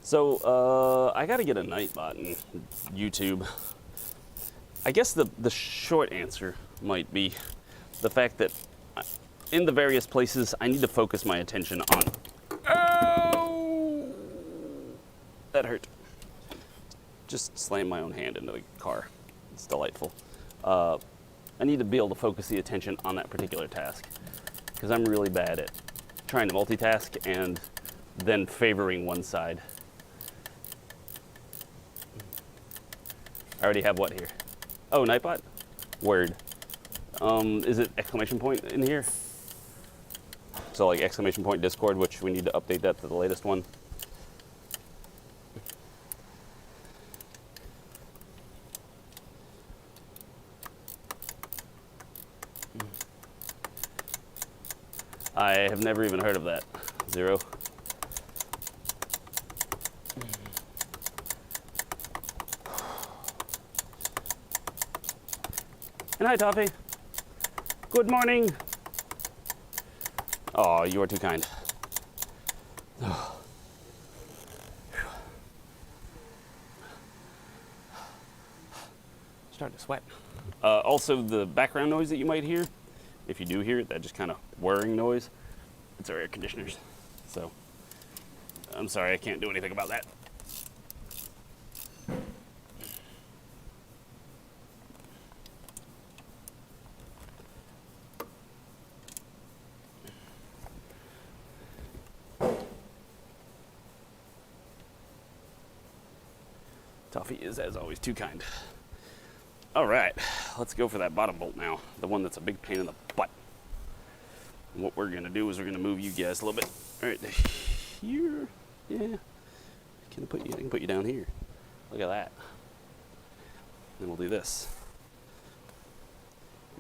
So, I gotta get a nightbot in YouTube. I guess the short answer might be the fact that in the various places, I need to focus my attention on. Ow! That hurt. Just slammed my own hand into the car. It's delightful. I need to be able to focus the attention on that particular task because I'm really bad at trying to multitask, and than favoring one side. I already have what here? Oh, Nightbot? Word. Is it exclamation point in here? So like exclamation point Discord, which we need to update that to the latest one. I have never even heard of that. Zero. And hi, Toffee. Good morning. Oh, you are too kind. Oh. Starting to sweat. Also, the background noise that you might hear, if you do hear it, that just kind of whirring noise, it's our air conditioners. So, I'm sorry, I can't do anything about that. Toffee is, as always, too kind. All right, let's go for that bottom bolt now, the one that's a big pain in the butt. And what we're gonna do is we're gonna move you guys a little bit. All right, here, yeah. I can put you down here. Look at that. Then we'll do this.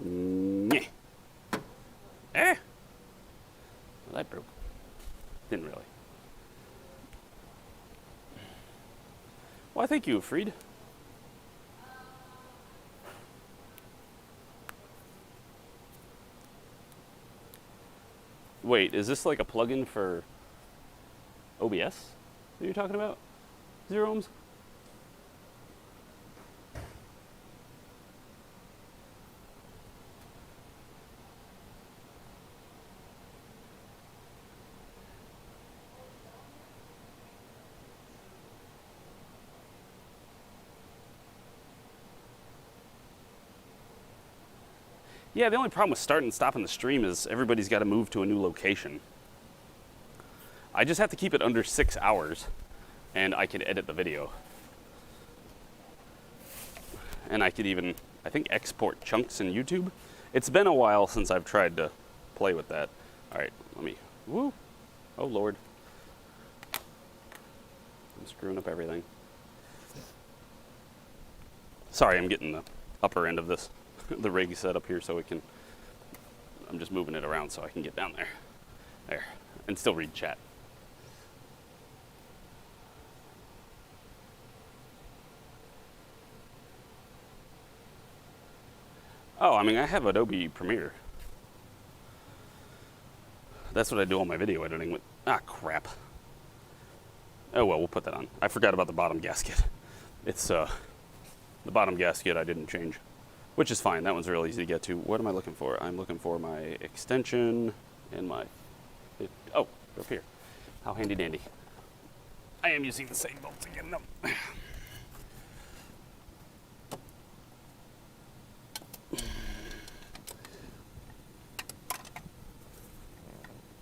Yeah. Eh. Well, that broke. Didn't really. Why, thank you, Freed. Wait, is this like a plugin for OBS that you're talking about? 0 ohms? Yeah, the only problem with starting and stopping the stream is everybody's got to move to a new location. I just have to keep it under 6 hours, and I can edit the video. And I could even, I think, export chunks in YouTube. It's been a while since I've tried to play with that. All right, let me, woo. Oh, Lord. I'm screwing up everything. Sorry, I'm getting the upper end of this. The rig set up here so it can, I'm just moving it around so I can get down there. There, and still read chat. Oh, I mean, I have Adobe Premiere. That's what I do all my video editing with. Ah, crap. Oh, well, we'll put that on. I forgot about the bottom gasket. It's, the bottom gasket I didn't change. Which is fine, that one's real easy to get to. What am I looking for? I'm looking for my extension and my, oh, up here. How handy dandy. I am using the same bolts again, no.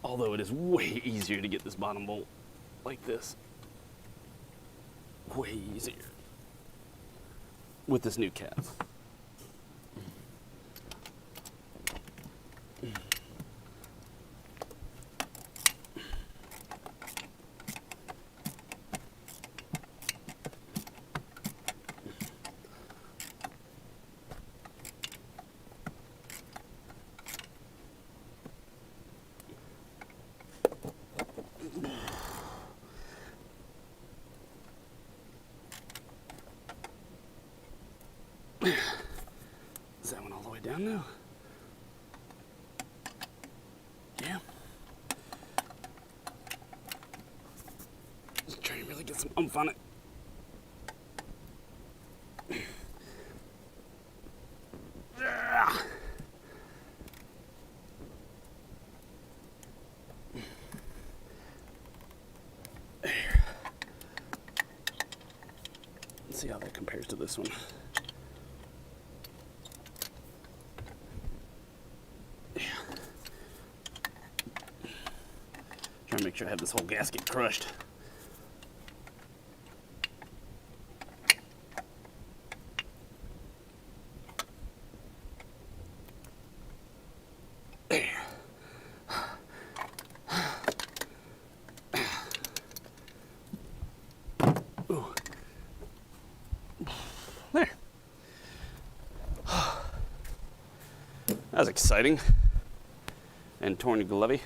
Although it is way easier to get this bottom bolt like this. Way easier. With this new cap. Is that one all the way down now? Yeah. Just trying to really get some oomph on it. Let's see how that compares to this one. Trying to make make sure I have this whole gasket crushed. There. Ooh. There. That was exciting and torn glovey.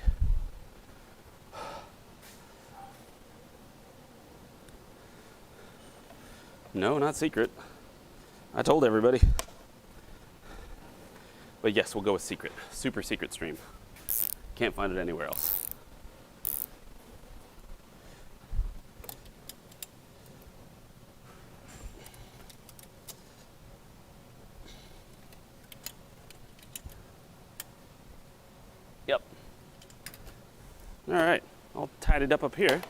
No, not secret. I told everybody. But yes, we'll go with secret. Super secret stream. Can't find it anywhere else. Yep. All right, all tidied up here.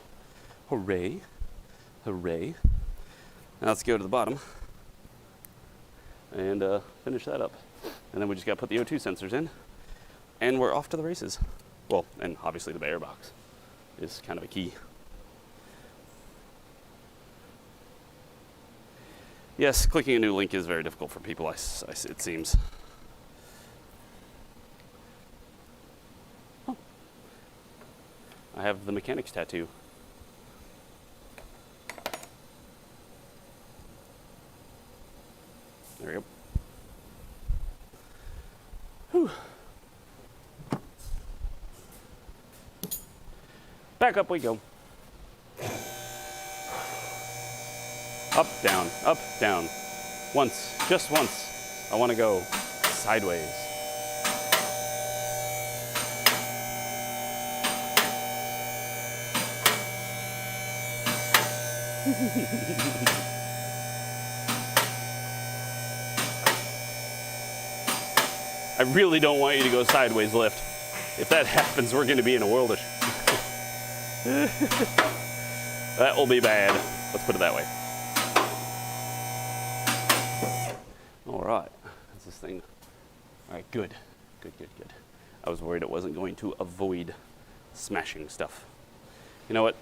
Hooray. Hooray. Now let's go to the bottom and finish that up. And then we just got to put the O2 sensors in, and we're off to the races. Well, and obviously the air box is kind of a key. Yes, clicking a new link is very difficult for people, it seems. Oh. I have the mechanics tattoo. There we go. Whew. Back up we go. Up, down. Once, just once. I want to go sideways. I really don't want you to go sideways lift. If that happens, we're going to be in a world of... That will be bad. Let's put it that way. All right. That's this thing. All right, good. Good. I was worried it wasn't going to avoid smashing stuff. You know what?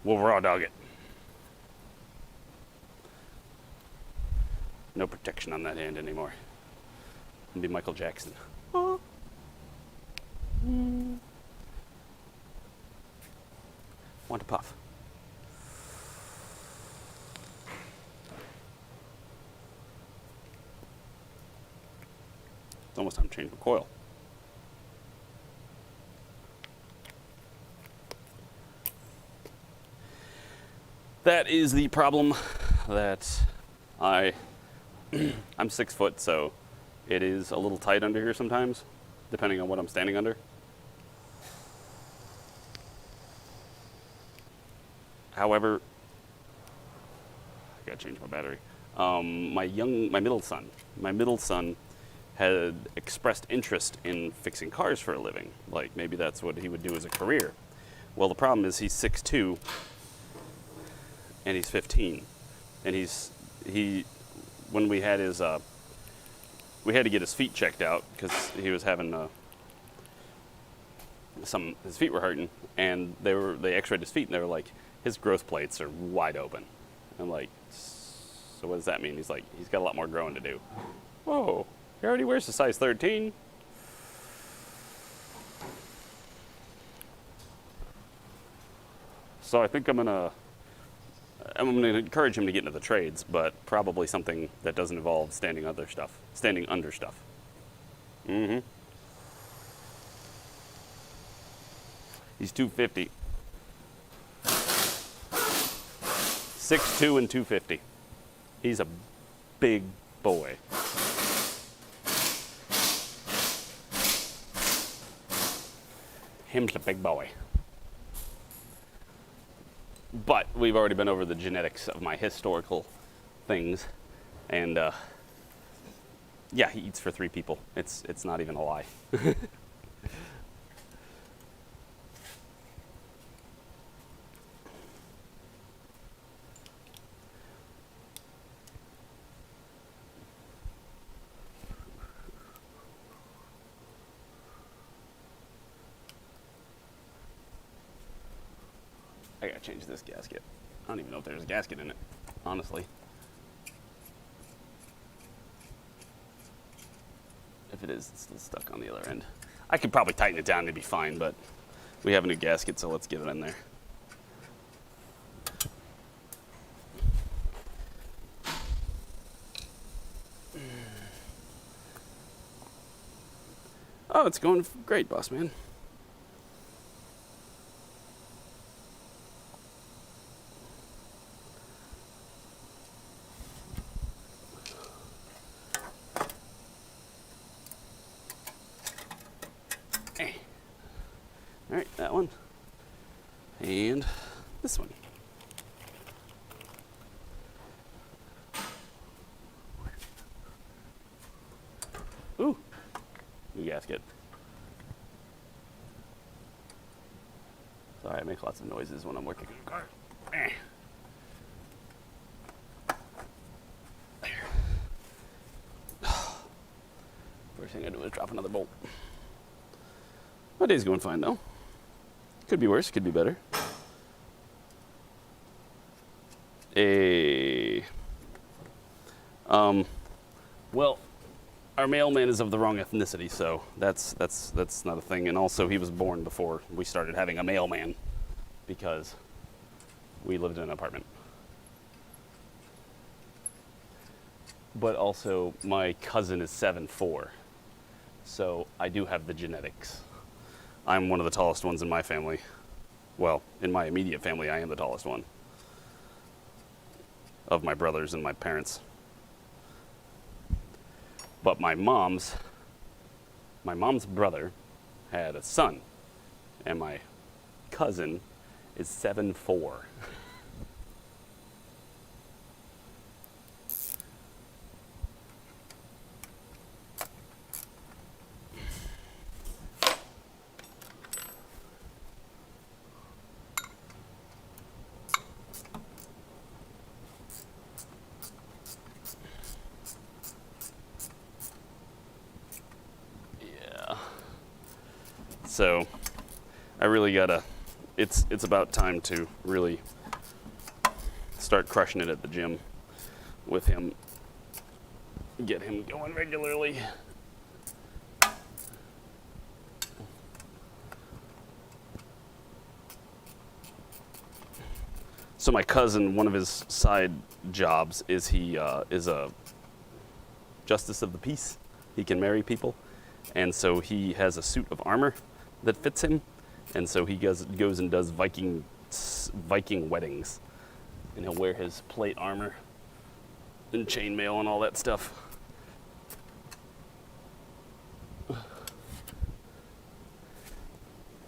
We'll raw dog it. No protection on that hand anymore. It'll be Michael Jackson. Oh. Want to puff. It's almost time to change the coil. That is the problem that I'm 6 foot, so it is a little tight under here sometimes, depending on what I'm standing under. However, I gotta change my battery. My middle son had expressed interest in fixing cars for a living. Like maybe that's what he would do as a career. Well, the problem is he's 6'2", and he's 15, and when we had his we had to get his feet checked out because he was having his feet were hurting, and they x-rayed his feet, and they were like, his growth plates are wide open. I'm like, so what does that mean? He's like, he's got a lot more growing to do. Whoa, he already wears a size 13. So I think I'm gonna encourage him to get into the trades, but probably something that doesn't involve standing under stuff. Mm-hmm. He's 250. 6'2" and 250. He's a big boy. Him's a big boy. But we've already been over the genetics of my historical things, and yeah, he eats for 3 people. It's not even a lie. I gotta change this gasket. I don't even know if there's a gasket in it, honestly. If it is, it's still stuck on the other end. I could probably tighten it down and it'd be fine, but we have a new gasket, so let's get it in there. Oh, it's going great, boss man. All right, that one. And this one. Ooh, new gasket. Sorry, I make lots of noises when I'm working on the car. There. First thing I do is drop another bolt. My day's going fine though. Could be worse, could be better. Well, our mailman is of the wrong ethnicity, so that's not a thing. And also, he was born before we started having a mailman because we lived in an apartment. But also, my cousin is 7'4", so I do have the genetics. I'm one of the tallest ones in my family. Well, in my immediate family, I am the tallest one of my brothers and my parents. But my mom's brother had a son, and my cousin is 7'4". So I really gotta, it's about time to really start crushing it at the gym with him, get him going regularly. So my cousin, one of his side jobs is he is a justice of the peace. He can marry people. And so he has a suit of armor that fits him, and so he goes and does Viking weddings, and he'll wear his plate armor and chainmail and all that stuff.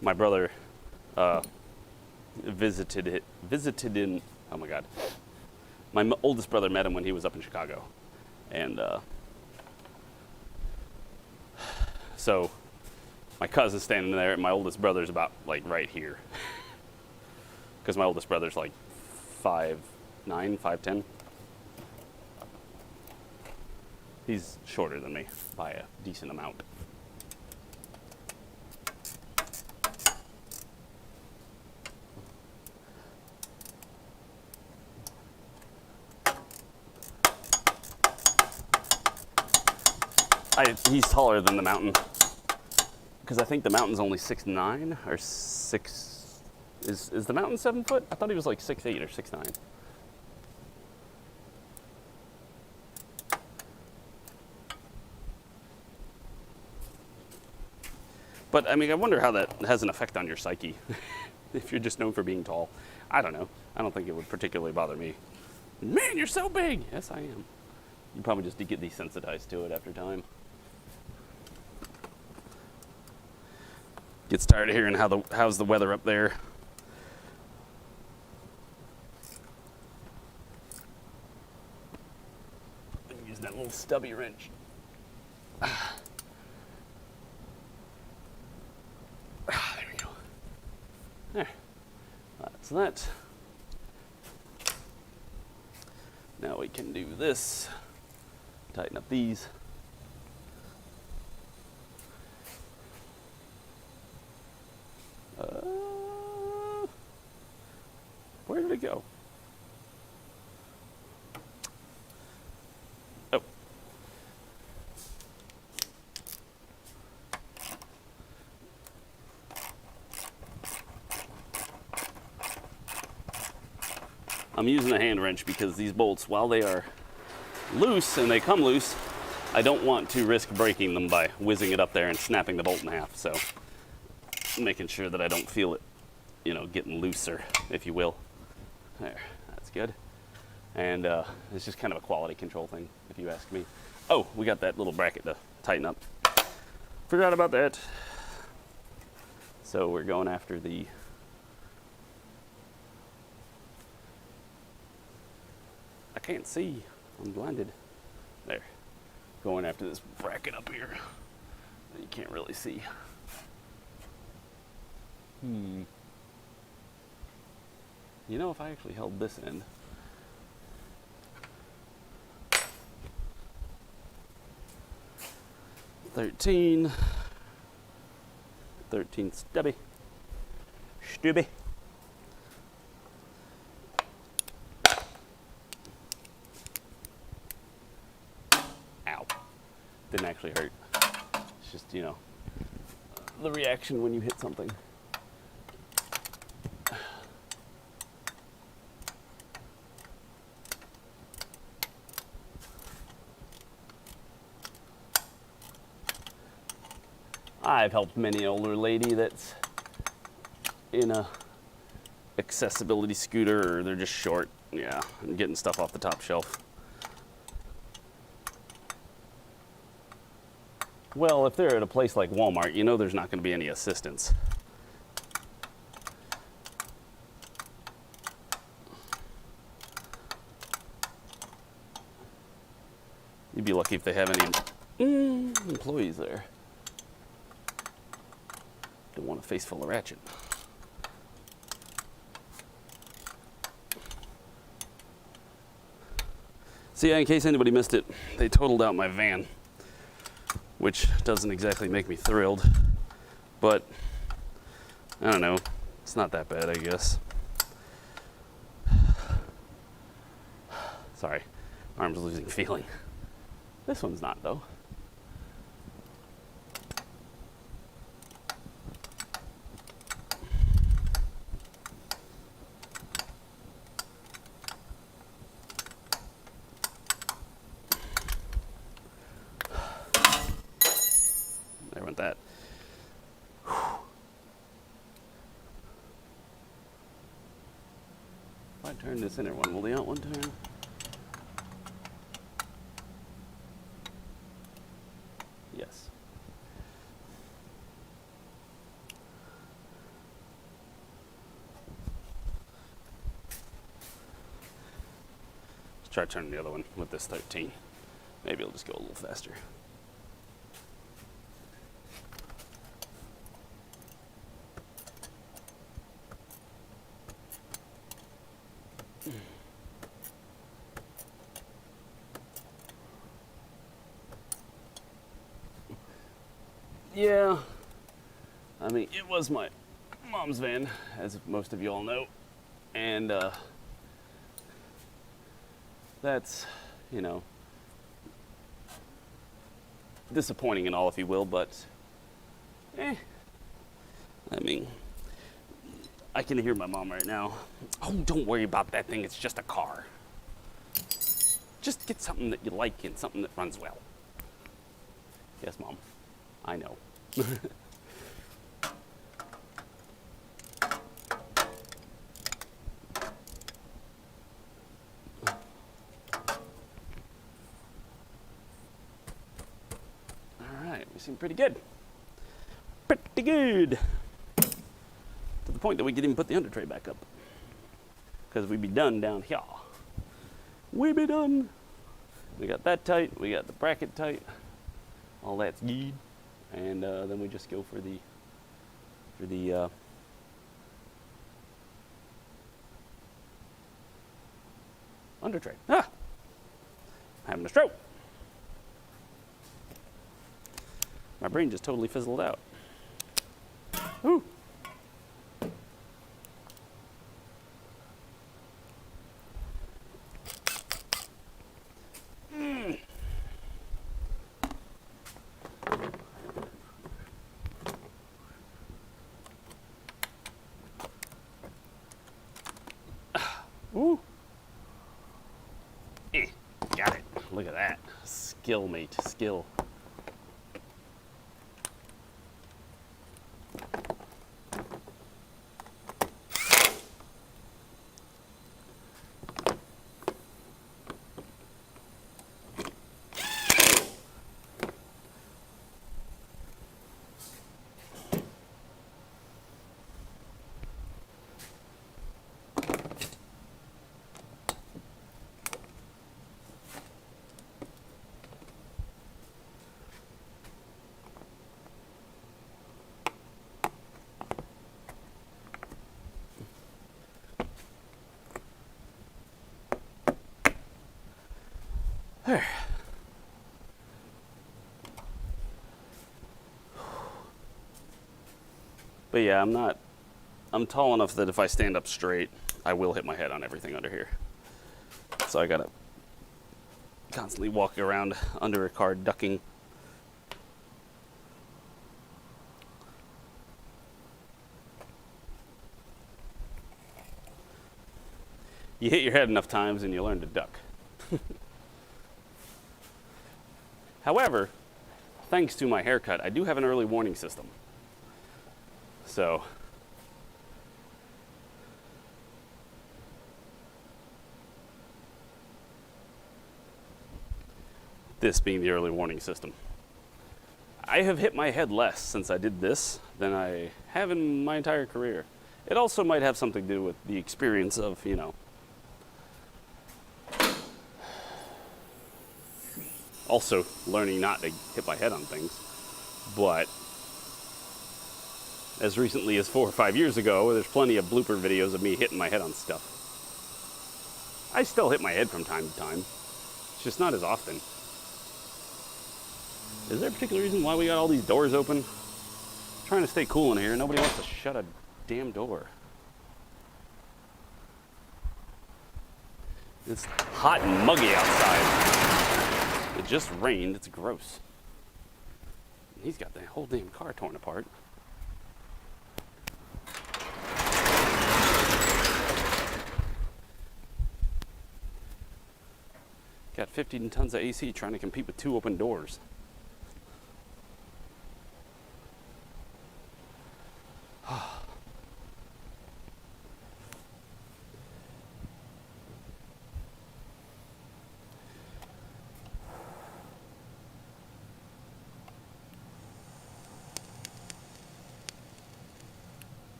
My brother visited in, oh my God, my oldest brother met him when he was up in Chicago, and so my cousin's standing there, and my oldest brother's about like right here. Because my oldest brother's like 5'9", 5'10". He's shorter than me by a decent amount. He's taller than the mountain. Because I think the mountain's only 6'9" or 6. Is the mountain 7 foot? I thought he was like 6'8" or 6'9". But I mean, I wonder how that has an effect on your psyche if you're just known for being tall. I don't know. I don't think it would particularly bother me. Man, you're so big. Yes, I am. You probably just get desensitized to it after time. Gets tired of hearing how's the weather up there. Use that little stubby wrench. There we go. There. That's that. Now we can do this. Tighten up these. I'm using a hand wrench because these bolts, while they are loose and they come loose, I don't want to risk breaking them by whizzing it up there and snapping the bolt in half. So making sure that I don't feel it, you know, getting looser, if you will. There, that's good. And it's just kind of a quality control thing, if you ask me. Oh, we got that little bracket to tighten up. Forgot about that. So we're going after the I can't see. I'm blinded. There. Going after this bracket up here. You can't really see. You know, if I actually held this end. Thirteen stubby. Stubby. Ow. Didn't actually hurt. It's just, you know, the reaction when you hit something. I've helped many an older lady that's in a accessibility scooter, or they're just short, yeah, and getting stuff off the top shelf. Well, if they're at a place like Walmart, you know there's not going to be any assistance. You'd be lucky if they have any employees there. Don't want a face full of ratchet. So yeah, in case anybody missed it, they totaled out my van, which doesn't exactly make me thrilled, but I don't know, it's not that bad, I guess. Sorry, arm's losing feeling. This one's not, though. There went that. If I turn this inner one, will the out one turn? Yes. Let's try turning the other one with this 13. Maybe it'll just go a little faster. Yeah, I mean, it was my mom's van, as most of you all know, and that's, you know, disappointing and all, if you will, but I mean, I can hear my mom right now. Oh, don't worry about that thing, it's just a car. Just get something that you like and something that runs well. Yes, Mom, I know. Alright, we seem pretty good. Pretty good. To the point that we could even put the under tray back up. Because we'd be done down here. We be done. We got that tight, we got the bracket tight. All that's good. And then we just go for the under tray. Ah! Having a stroke. My brain just totally fizzled out. Ooh. Ooh, Got it. Look at that. Skill, mate. Skill. There. But yeah, I'm tall enough that if I stand up straight, I will hit my head on everything under here. So I gotta constantly walk around under a car ducking. You hit your head enough times and you learn to duck. However, thanks to my haircut, I do have an early warning system. So, this being the early warning system. I have hit my head less since I did this than I have in my entire career. It also might have something to do with the experience of, you know, also learning not to hit my head on things. But as recently as 4 or 5 years ago, there's plenty of blooper videos of me hitting my head on stuff. I still hit my head from time to time. It's just not as often. Is there a particular reason why we got all these doors open? I'm trying to stay cool in here. Nobody wants to shut a damn door. It's hot and muggy outside. It just rained. It's gross. He's got the whole damn car torn apart. Got 15 tons of AC trying to compete with 2 open doors.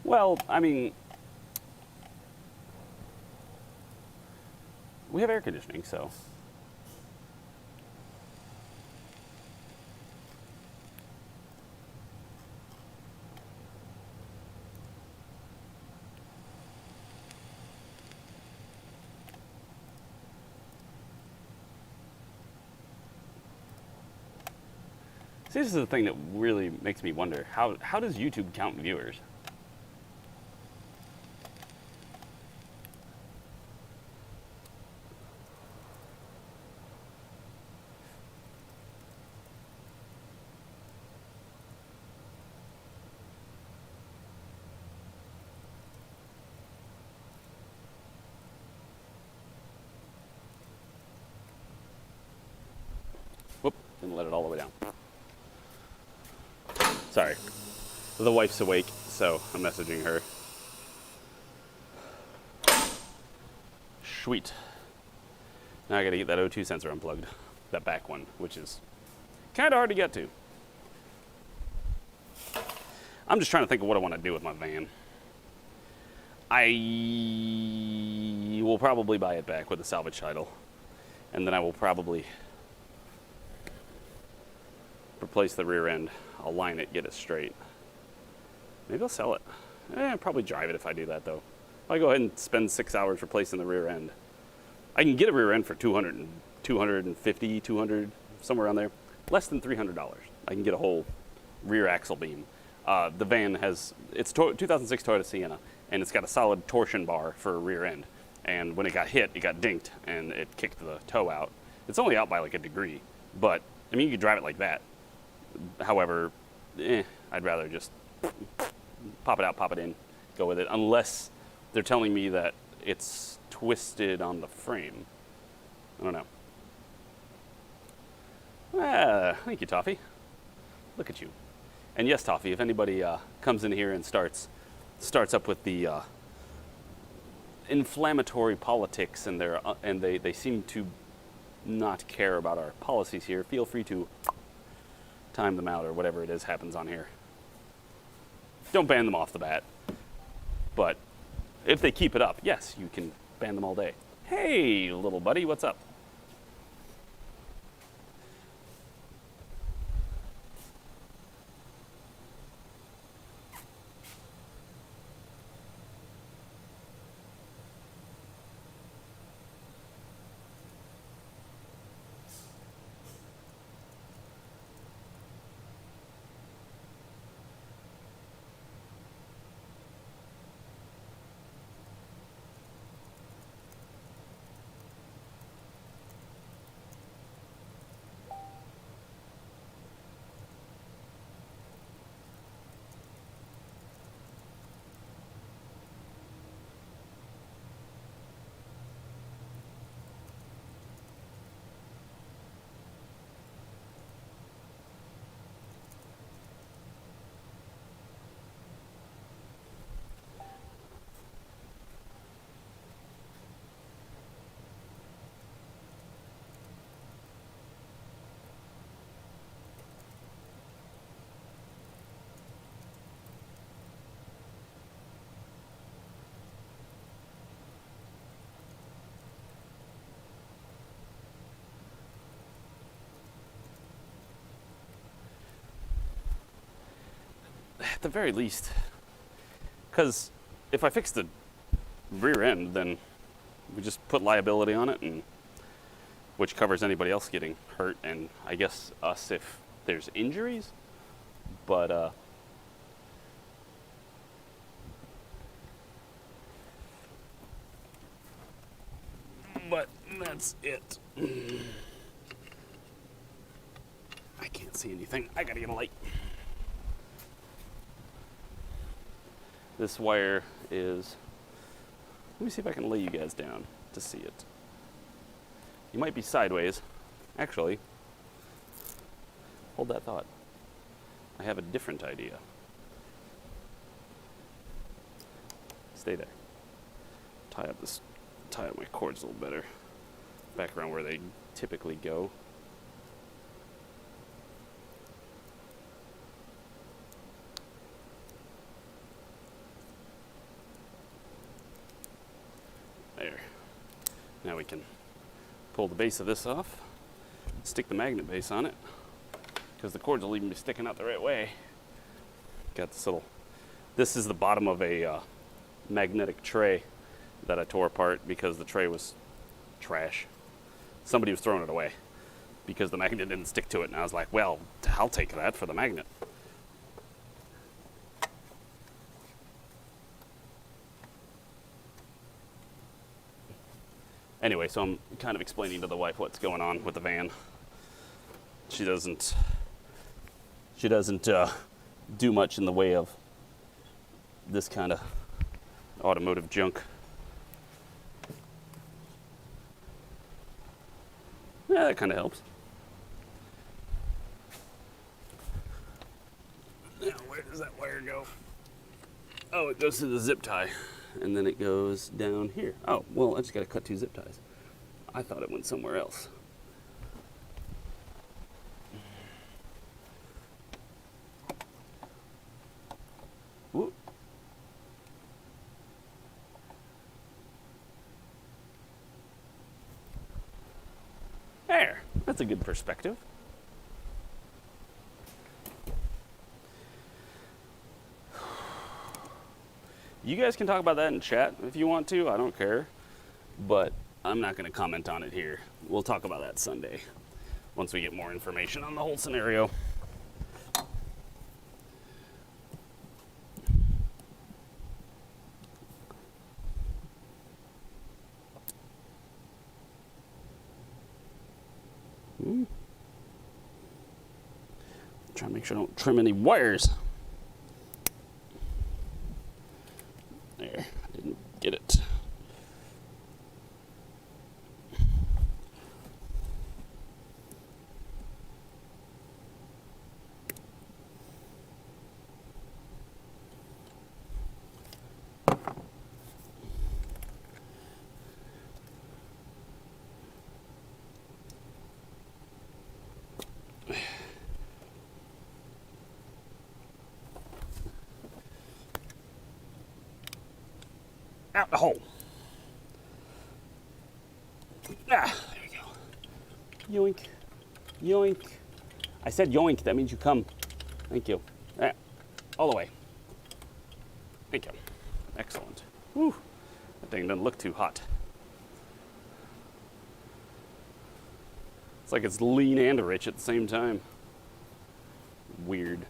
Well, I mean, we have air conditioning, so. See, this is the thing that really makes me wonder, how does YouTube count viewers? Whoop, didn't let it all the way down. Sorry. The wife's awake, so I'm messaging her. Sweet. Now I gotta get that O2 sensor unplugged. That back one, which is kind of hard to get to. I'm just trying to think of what I want to do with my van. I will probably buy it back with a salvage title. And then I will probably replace the rear end. I'll line it, get it straight. Maybe I'll sell it. I'll probably drive it if I do that, though. I'll go ahead and spend 6 hours replacing the rear end. I can get a rear end for $250, $200, somewhere around there. Less than $300. I can get a whole rear axle beam. The van has, it's 2006 Toyota Sienna, and it's got a solid torsion bar for a rear end. And when it got hit, it got dinked, and it kicked the toe out. It's only out by like a degree, but, I mean, you could drive it like that. However, I'd rather just pop it out, pop it in, go with it, unless they're telling me that it's twisted on the frame. I don't know. Thank you, Toffee. Look at you. And yes, Toffee, if anybody comes in here and starts up with the inflammatory politics and they seem to not care about our policies here, feel free to time them out or whatever it is happens on here. Don't ban them off the bat, but if they keep it up, yes, you can ban them all day. Hey, little buddy, what's up? At the very least, because if I fix the rear end, then we just put liability on it, and which covers anybody else getting hurt, and I guess us if there's injuries. But that's it. I can't see anything. I gotta get a light. This wire is, let me see if I can lay you guys down to see it. You might be sideways. Actually, hold that thought. I have a different idea. Stay there. Tie up my cords a little better. Back around where they typically go. There. Now we can pull the base of this off, stick the magnet base on it, because the cords will even be sticking out the right way. Got this is the bottom of a magnetic tray that I tore apart because the tray was trash. Somebody was throwing it away because the magnet didn't stick to it, and I was like, well, I'll take that for the magnet. Anyway, so I'm kind of explaining to the wife what's going on with the van. She doesn't do much in the way of this kind of automotive junk. Yeah, that kind of helps. Now, where does that wire go? Oh, it goes to the zip tie, and then it goes down here. Oh, well, I just got to cut 2 zip ties. I thought it went somewhere else. Whoop. There, that's a good perspective. You guys can talk about that in chat if you want to. I don't care. But I'm not going to comment on it here. We'll talk about that Sunday once we get more information on the whole scenario. Try to make sure I don't trim any wires. There, I didn't get it. Out the hole. Ah, there we go. Yoink. Yoink. I said yoink. That means you come. Thank you. All the way. Thank you. Excellent. Whew. That thing doesn't look too hot. It's like it's lean and rich at the same time. Weird.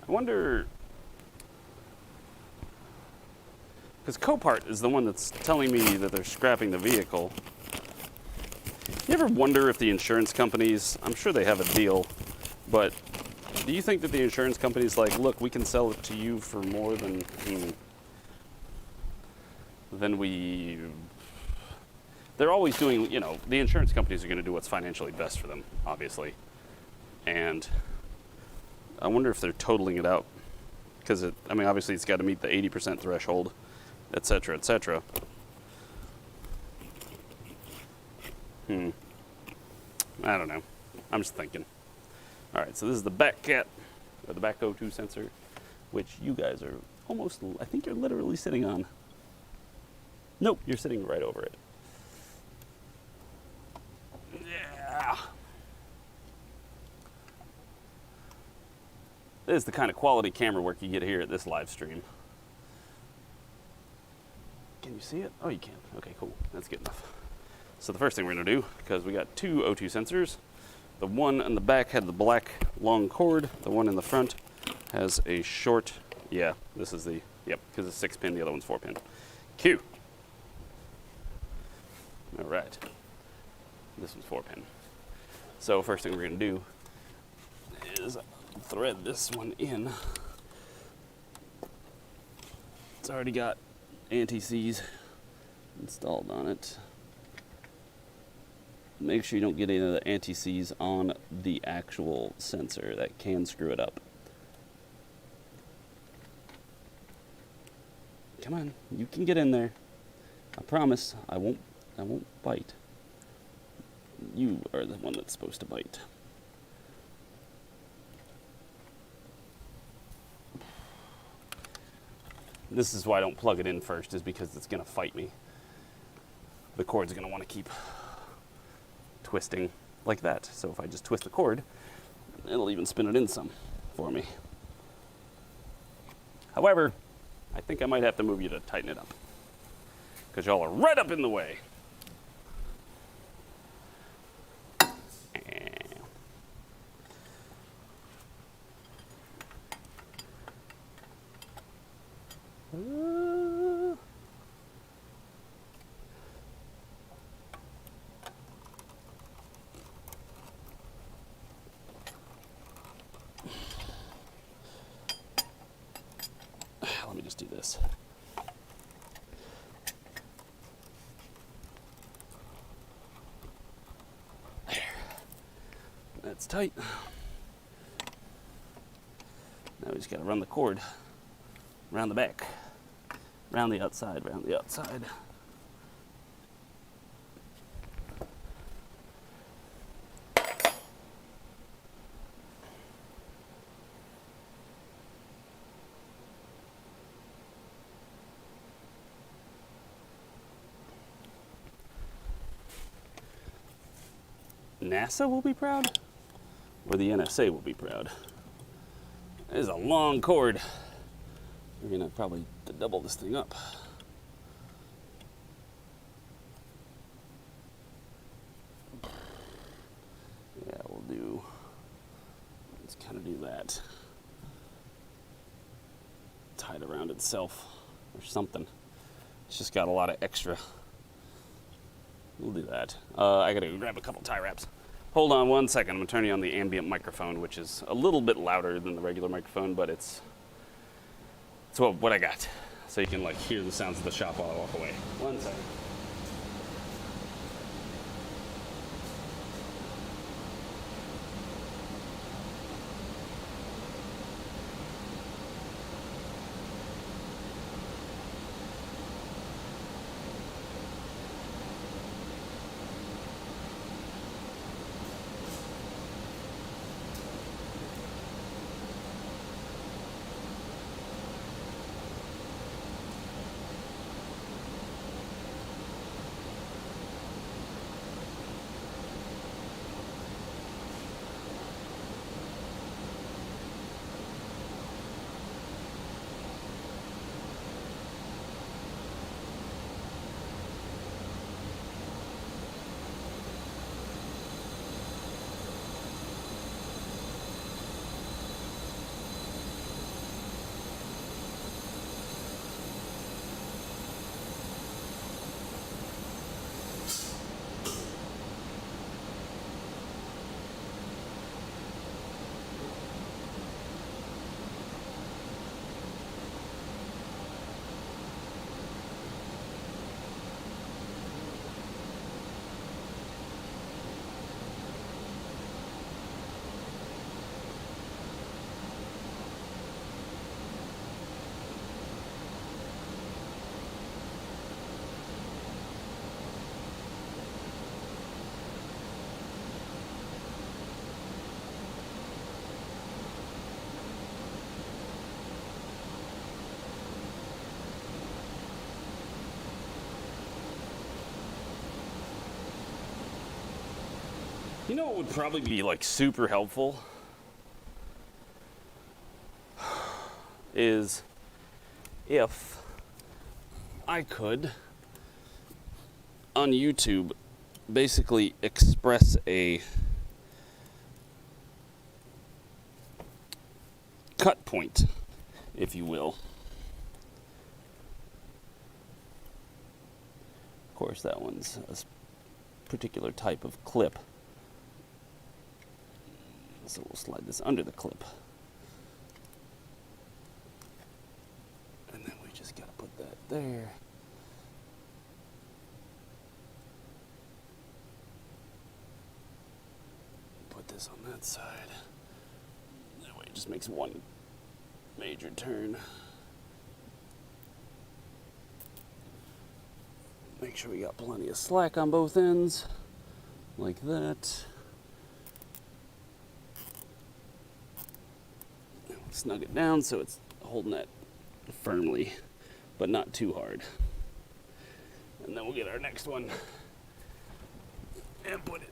I wonder, because Copart is the one that's telling me that they're scrapping the vehicle. You ever wonder if the insurance companies, I'm sure they have a deal, but do you think that the insurance company's like, look, we can sell it to you for more than we... They're always doing, you know, the insurance companies are going to do what's financially best for them, obviously. And I wonder if they're totaling it out. Because, I mean, obviously it's got to meet the 80% threshold, et cetera, et cetera. I don't know. I'm just thinking. All right, so this is the back cat, or the back O2 sensor, which you guys are almost, I think you're literally sitting on. Nope, you're sitting right over it. Yeah. This is the kind of quality camera work you get here at this live stream. Can you see it? Oh, you can. Okay, cool. That's good enough. So the first thing we're going to do, because we got two O2 sensors, the one in the back had the black long cord, the one in the front has a short, yeah, this is the, yep, because it's 6-pin, the other one's 4-pin. Q. All right. This one's 4-pin. So first thing we're going to do is thread this one in. It's already got anti-seize installed on it. Make sure you don't get any of the anti-seize on the actual sensor. That can screw it up. Come on, you can get in there. I promise I won't bite. You are the one that's supposed to bite. This is why I don't plug it in first, is because it's going to fight me. The cord's going to want to keep twisting like that. So if I just twist the cord, it'll even spin it in some for me. However, I think I might have to move you to tighten it up, because y'all are right up in the way. Let me just do this. There. That's tight. Now we just got to run the cord around the back, around the outside, around the outside. NASA will be proud, or the NSA will be proud. That is a long cord. We're gonna probably double this thing up. Yeah, let's kind of do that. Tie it around itself or something. It's just got a lot of extra. We'll do that. I gotta go grab a couple tie wraps. Hold on one second. I'm gonna turn you on the ambient microphone, which is a little bit louder than the regular microphone, but it's what I got. So you can like hear the sounds of the shop while I walk away. 1 second. You know what would probably be like super helpful is if I could on YouTube basically express a cut point, if you will. Of course, that one's a particular type of clip. So we'll slide this under the clip. And then we just gotta put that there. Put this on that side. That way it just makes one major turn. Make sure we got plenty of slack on both ends, like that. Snug it down so it's holding that firmly, but not too hard. And then we'll get our next one and put it,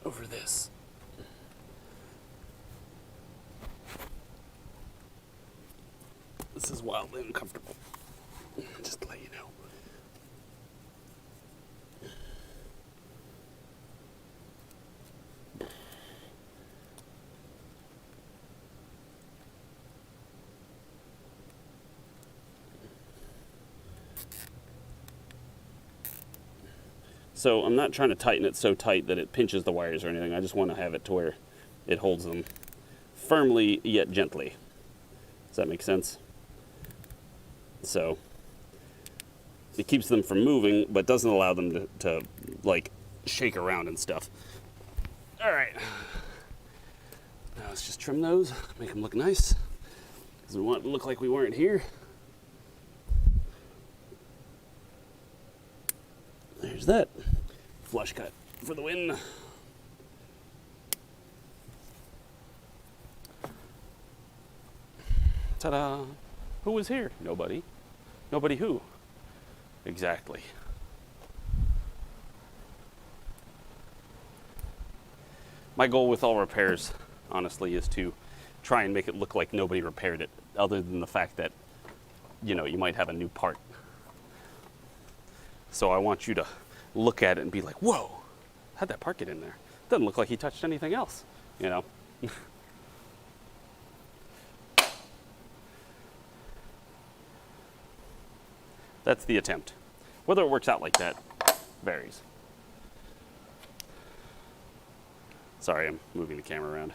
over this. This is wildly uncomfortable, just to let you know. So I'm not trying to tighten it so tight that it pinches the wires or anything. I just want to have it to where it holds them firmly yet gently. Does that make sense? So it keeps them from moving, but doesn't allow them to like shake around and stuff. All right. Now let's just trim those, make them look nice, because we want it to look like we weren't here. There's that. Flush cut for the win. Ta-da! Who was here? Nobody. Nobody who? Exactly. My goal with all repairs, honestly, is to try and make it look like nobody repaired it, other than the fact that, you know, you might have a new part. So I want you to look at it and be like, whoa, how'd that part get in there? Doesn't look like he touched anything else, you know? That's the attempt. Whether it works out like that varies. Sorry, I'm moving the camera around.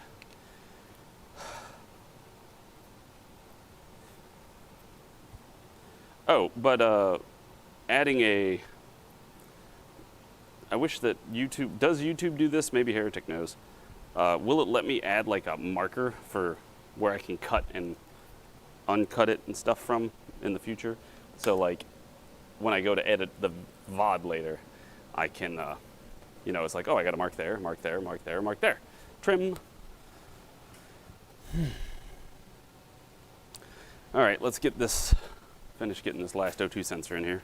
Oh, but adding a... I wish that YouTube... Does YouTube do this? Maybe Heretic knows. Will it let me add like a marker for where I can cut and uncut it and stuff from in the future? So like when I go to edit the VOD later, I can, you know, it's like, oh, I got to mark there, mark there, mark there, mark there. Trim. All right, let's get this, finish getting this last O2 sensor in here.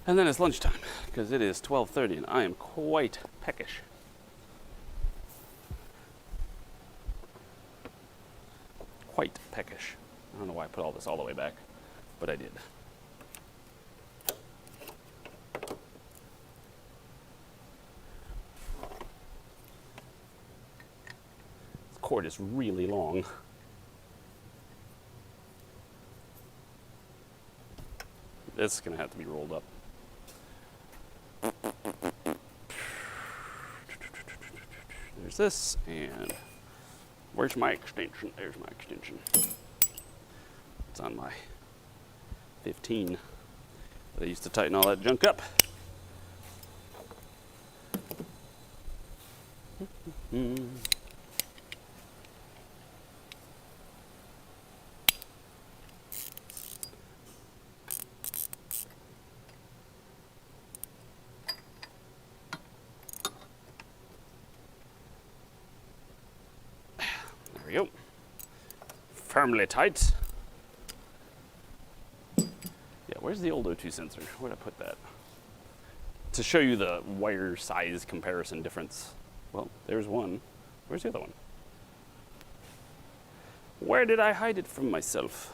And then it's lunchtime, because it is 12:30 and I am quite peckish. Quite peckish. I don't know why I put all this all the way back, but I did. This cord is really long. This is going to have to be rolled up. There's this, and where's my extension? There's my extension. It's on my 15. I used to tighten all that junk up. There we go. Firmly tight. Yeah, where's the old O2 sensor? Where'd I put that? To show you the wire size comparison difference. Well, there's one. Where's the other one? Where did I hide it from myself?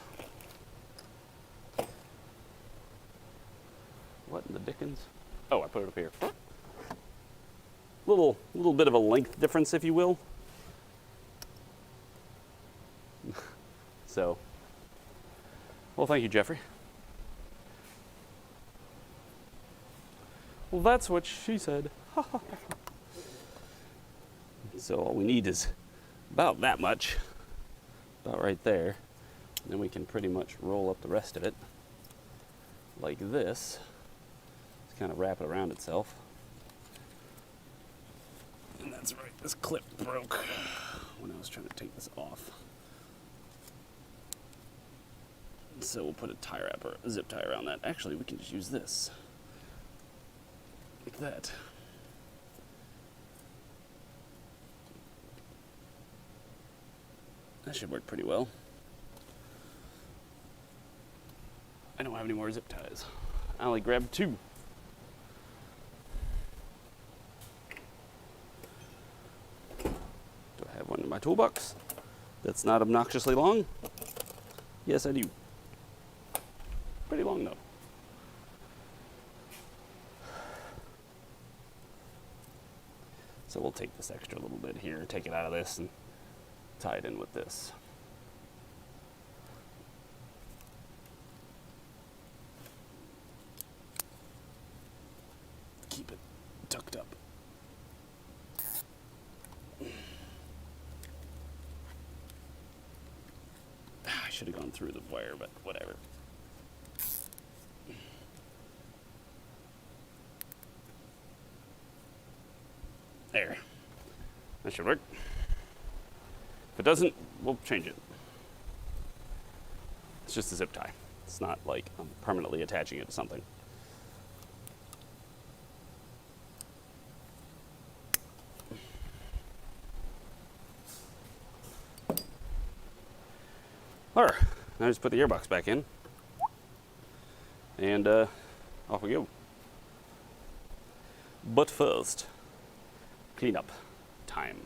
What in the dickens? Oh, I put it up here. Little bit of a length difference, if you will. So, well, thank you, Jeffrey. Well, that's what she said. So all we need is about that much, about right there. And then we can pretty much roll up the rest of it like this. Just kind of wrap it around itself. And that's right, this clip broke when I was trying to take this off. So we'll put a tie wrap or a zip tie around that. Actually, we can just use this. Like that. That should work pretty well. I don't have any more zip ties. I only grabbed 2. Do I have one in my toolbox that's not obnoxiously long? Yes, I do. Pretty long though. So we'll take this extra little bit here, take it out of this, and tie it in with this. Keep it tucked up. I should have gone through the wire, but whatever. There. That should work. If it doesn't, we'll change it. It's just a zip tie. It's not like I'm permanently attaching it to something. All right, now just put the gearbox back in. And off we go. But first, clean up time. time.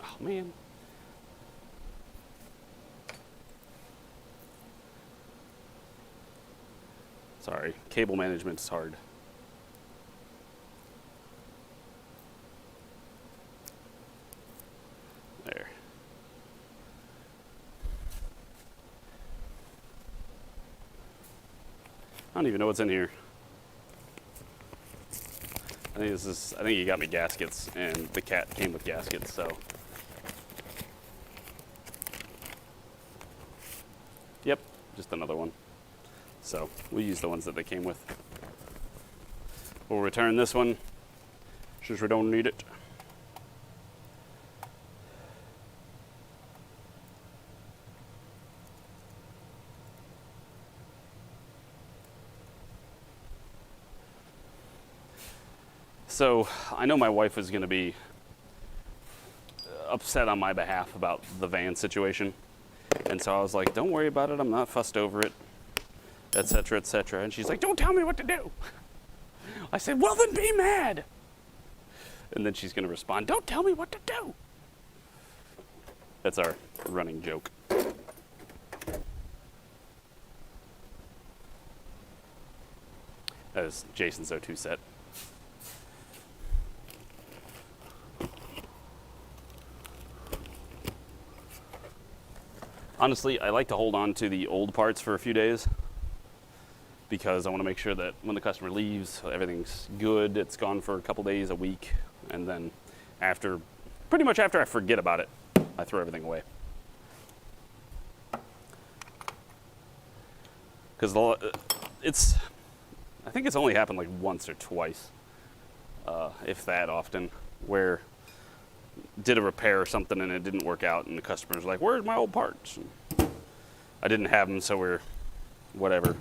Oh, man. Sorry, cable management is hard. There. I don't even know what's in here. I think he got me gaskets, and the cat came with gaskets, so. Yep, just another one. So we use the ones that they came with. We'll return this one since we don't need it. So I know my wife is going to be upset on my behalf about the van situation. And so I was like, don't worry about it. I'm not fussed over it, et cetera, et cetera. And she's like, don't tell me what to do. I said, well, then be mad. And then she's going to respond, don't tell me what to do. That's our running joke. That was Jason's O2 set. Honestly, I like to hold on to the old parts for a few days because I want to make sure that when the customer leaves, everything's good. It's gone for a couple days, a week, and then pretty much after I forget about it, I throw everything away. Because I think it's only happened like once or twice, if that often, where did a repair or something and it didn't work out and the customer's like, where's my old parts? And I didn't have them, so we're whatever.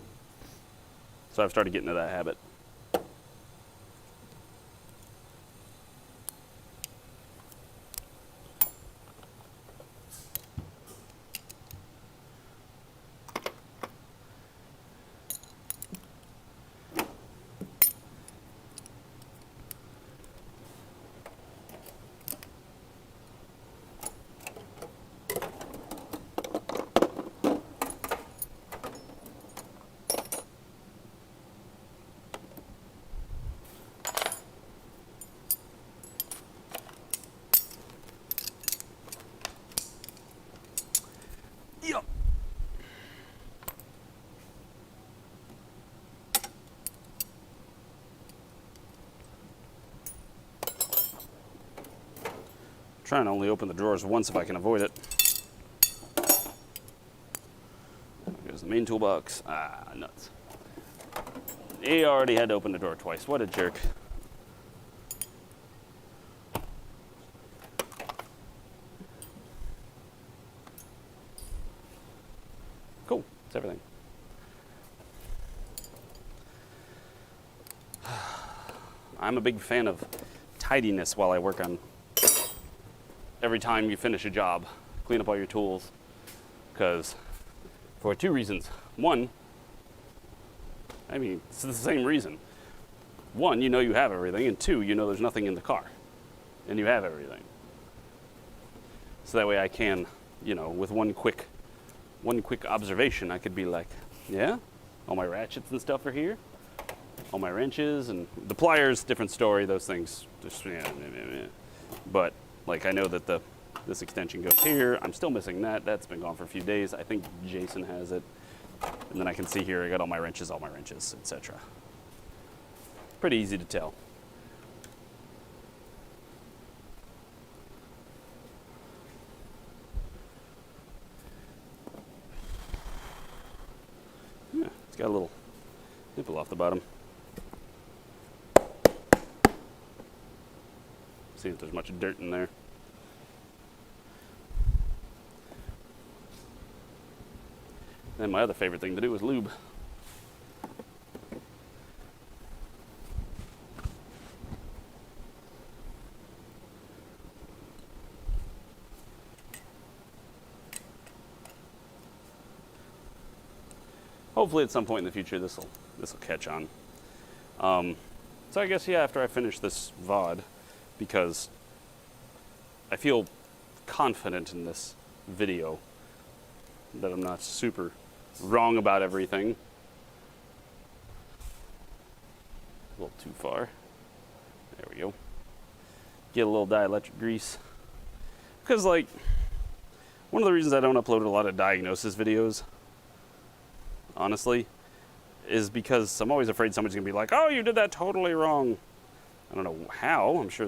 So I've started getting into that habit. Yep. Trying to only open the drawers once if I can avoid it. There's the main toolbox. Ah, nuts. He already had to open the door twice. What a jerk. Cool. That's everything. I'm a big fan of tidiness while I work on. Every time you finish a job, clean up all your tools, because for two reasons. One, I mean, it's the same reason. One, you know you have everything, and two, you know there's nothing in the car, and you have everything. So that way I can, with one quick observation, I could be like, yeah, all my ratchets and stuff are here, all my wrenches, and the pliers, different story, those things, just, but like I know that this extension goes here. I'm still missing that. That's been gone for a few days. I think Jason has it. And then I can see here I got all my wrenches, etc. Pretty easy to tell. Yeah, it's got a little nipple off the bottom. See if there's much dirt in there. And my other favorite thing to do is lube. hopefully at some point in the future this will catch on. So I guess, yeah, after I finish this VOD, because I feel confident in this video that I'm not super wrong about everything. A little too far. There we go. Get a little dielectric grease. Because, like, one of the reasons I don't upload a lot of diagnosis videos, honestly, is because I'm always afraid somebody's gonna be like, oh, you did that totally wrong. I don't know how, I'm sure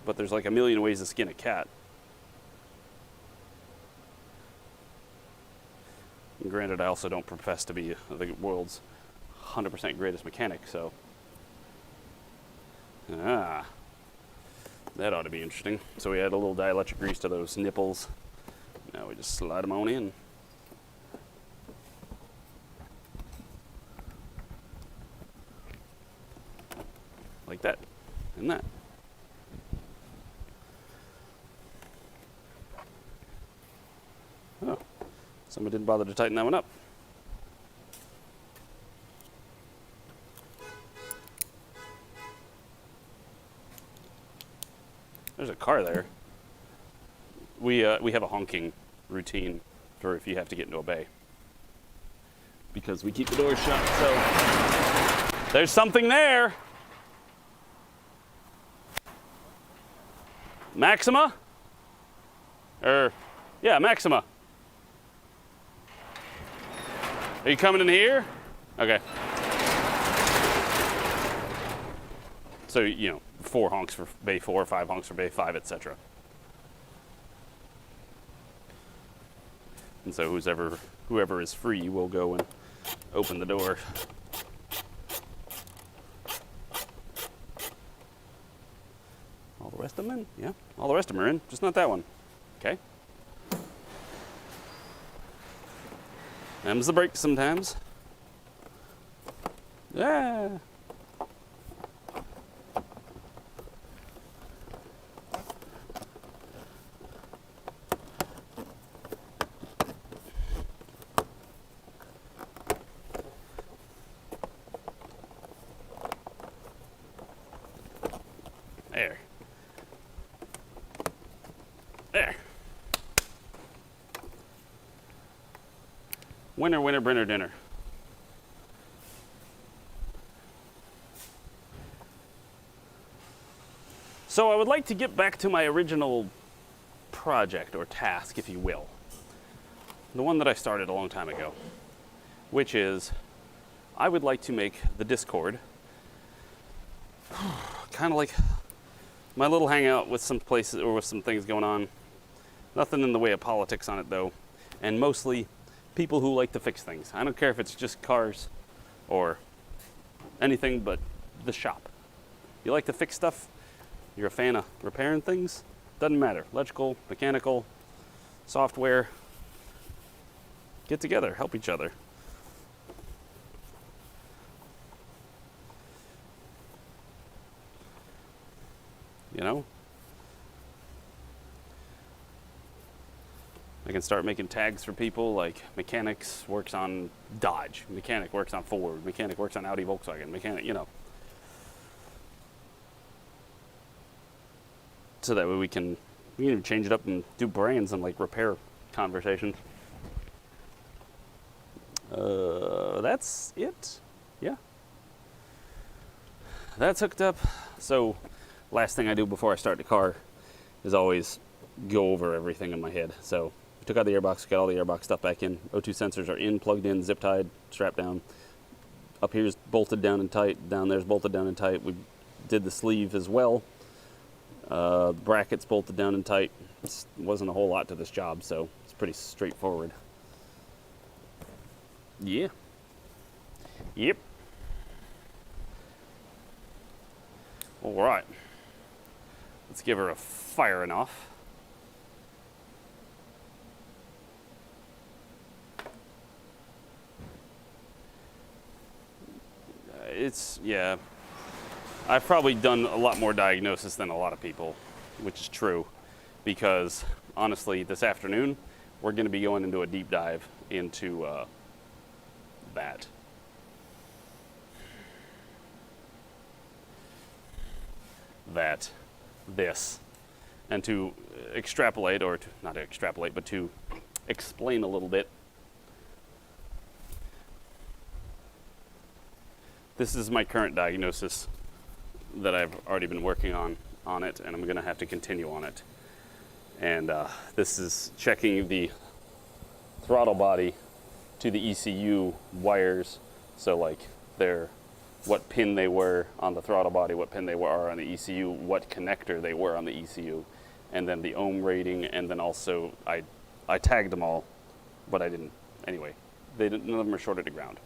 but there's like a million ways to skin a cat. And granted, I also don't profess to be the world's 100% greatest mechanic, so. That ought to be interesting. So we add a little dielectric grease to those nipples. Now we just slide them on in. Like that, and that. Oh, somebody didn't bother to tighten that one up. There's a car there. We have a honking routine for if you have to get into a bay, because we keep the doors shut. So there's something there. Maxima? Yeah, Maxima. Are you coming in here? Okay. So, you know, 4 honks for bay 4, 5 honks for bay 5, etc. And so whoever is free will go and open the door. All the rest of them in? Yeah, all the rest of them are in, just not that one. Okay. Them's the brakes sometimes. Yeah. There. There. Winner, winner, brinner, dinner. So I would like to get back to my original project, or task, if you will. The one that I started a long time ago, which is I would like to make the Discord kind of like my little hangout with some places or with some things going on. Nothing in the way of politics on it though, and mostly people who like to fix things. I don't care if it's just cars or anything but the shop. You like to fix stuff? You're a fan of repairing things? Doesn't matter. Electrical, mechanical, software. Get together, help each other. You know? I can start making tags for people like mechanics works on Dodge, mechanic works on Ford, mechanic works on Audi, Volkswagen, mechanic, you know. So that way we can even change it up and do brands and like repair conversations. That's it. Yeah. That's hooked up. So last thing I do before I start the car is always go over everything in my head. So we took out the airbox, got all the airbox stuff back in. O2 sensors are in, plugged in, zip tied, strapped down. Up here's bolted down and tight. Down there's bolted down and tight. We did the sleeve as well. Brackets bolted down and tight. It wasn't a whole lot to this job, so it's pretty straightforward. Yeah. Yep. All right. Let's give her a firing off. Yeah. I've probably done a lot more diagnosis than a lot of people, which is true, because honestly, this afternoon, we're going to be going into a deep dive into this, and to extrapolate, or to, not extrapolate, but to explain a little bit. This is my current diagnosis that I've already been working on it, and I'm going to have to continue on it. And this is checking the throttle body to the ECU wires, so like what pin they were on the throttle body, what pin they were on the ECU, what connector they were on the ECU, and then the ohm rating, and then also I tagged them all, but I didn't, anyway, none of them are shorted to ground.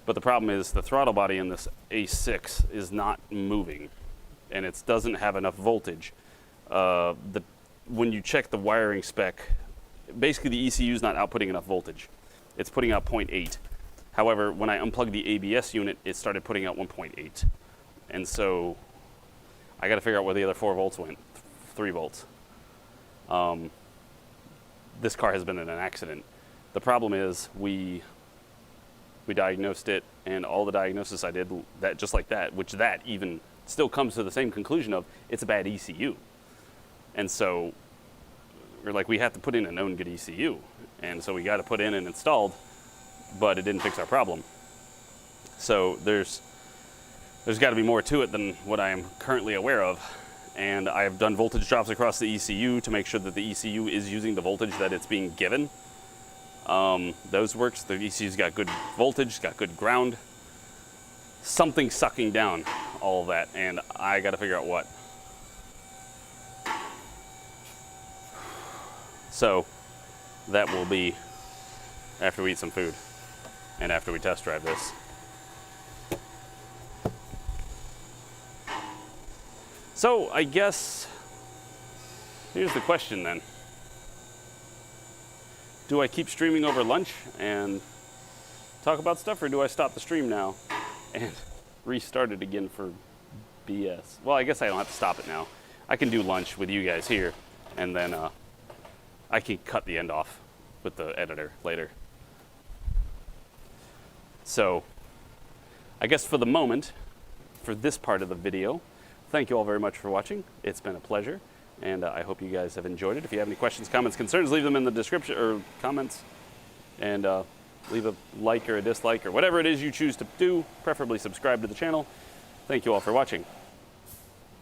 But the problem is the throttle body in this A6 is not moving, and it doesn't have enough voltage. When you check the wiring spec, basically the ECU is not outputting enough voltage. It's putting out 0.8. However, when I unplugged the ABS unit, it started putting out 1.8. And so I got to figure out where the other 4 volts went, 3 volts. This car has been in an accident. The problem is we diagnosed it, and all the diagnosis I did, that just like that, which that even still comes to the same conclusion of it's a bad ECU. And so we're like, we have to put in a known good ECU. And so we got to put in and installed, but it didn't fix our problem. So there's got to be more to it than what I am currently aware of. And I have done voltage drops across the ECU to make sure that the ECU is using the voltage that it's being given. Those works. The ECU's got good voltage, got good ground. Something's sucking down all of that, and I got to figure out what. So that will be after we eat some food and after we test drive this. So I guess here's the question then. Do I keep streaming over lunch and talk about stuff, or do I stop the stream now and restart it again for BS? Well, I guess I don't have to stop it now. I can do lunch with you guys here, and then I can cut the end off with the editor later. So I guess for the moment, for this part of the video, thank you all very much for watching. It's been a pleasure, and I hope you guys have enjoyed it. If you have any questions, comments, concerns, leave them in the description or comments, and leave a like or a dislike or whatever it is you choose to do. Preferably subscribe to the channel. Thank you all for watching.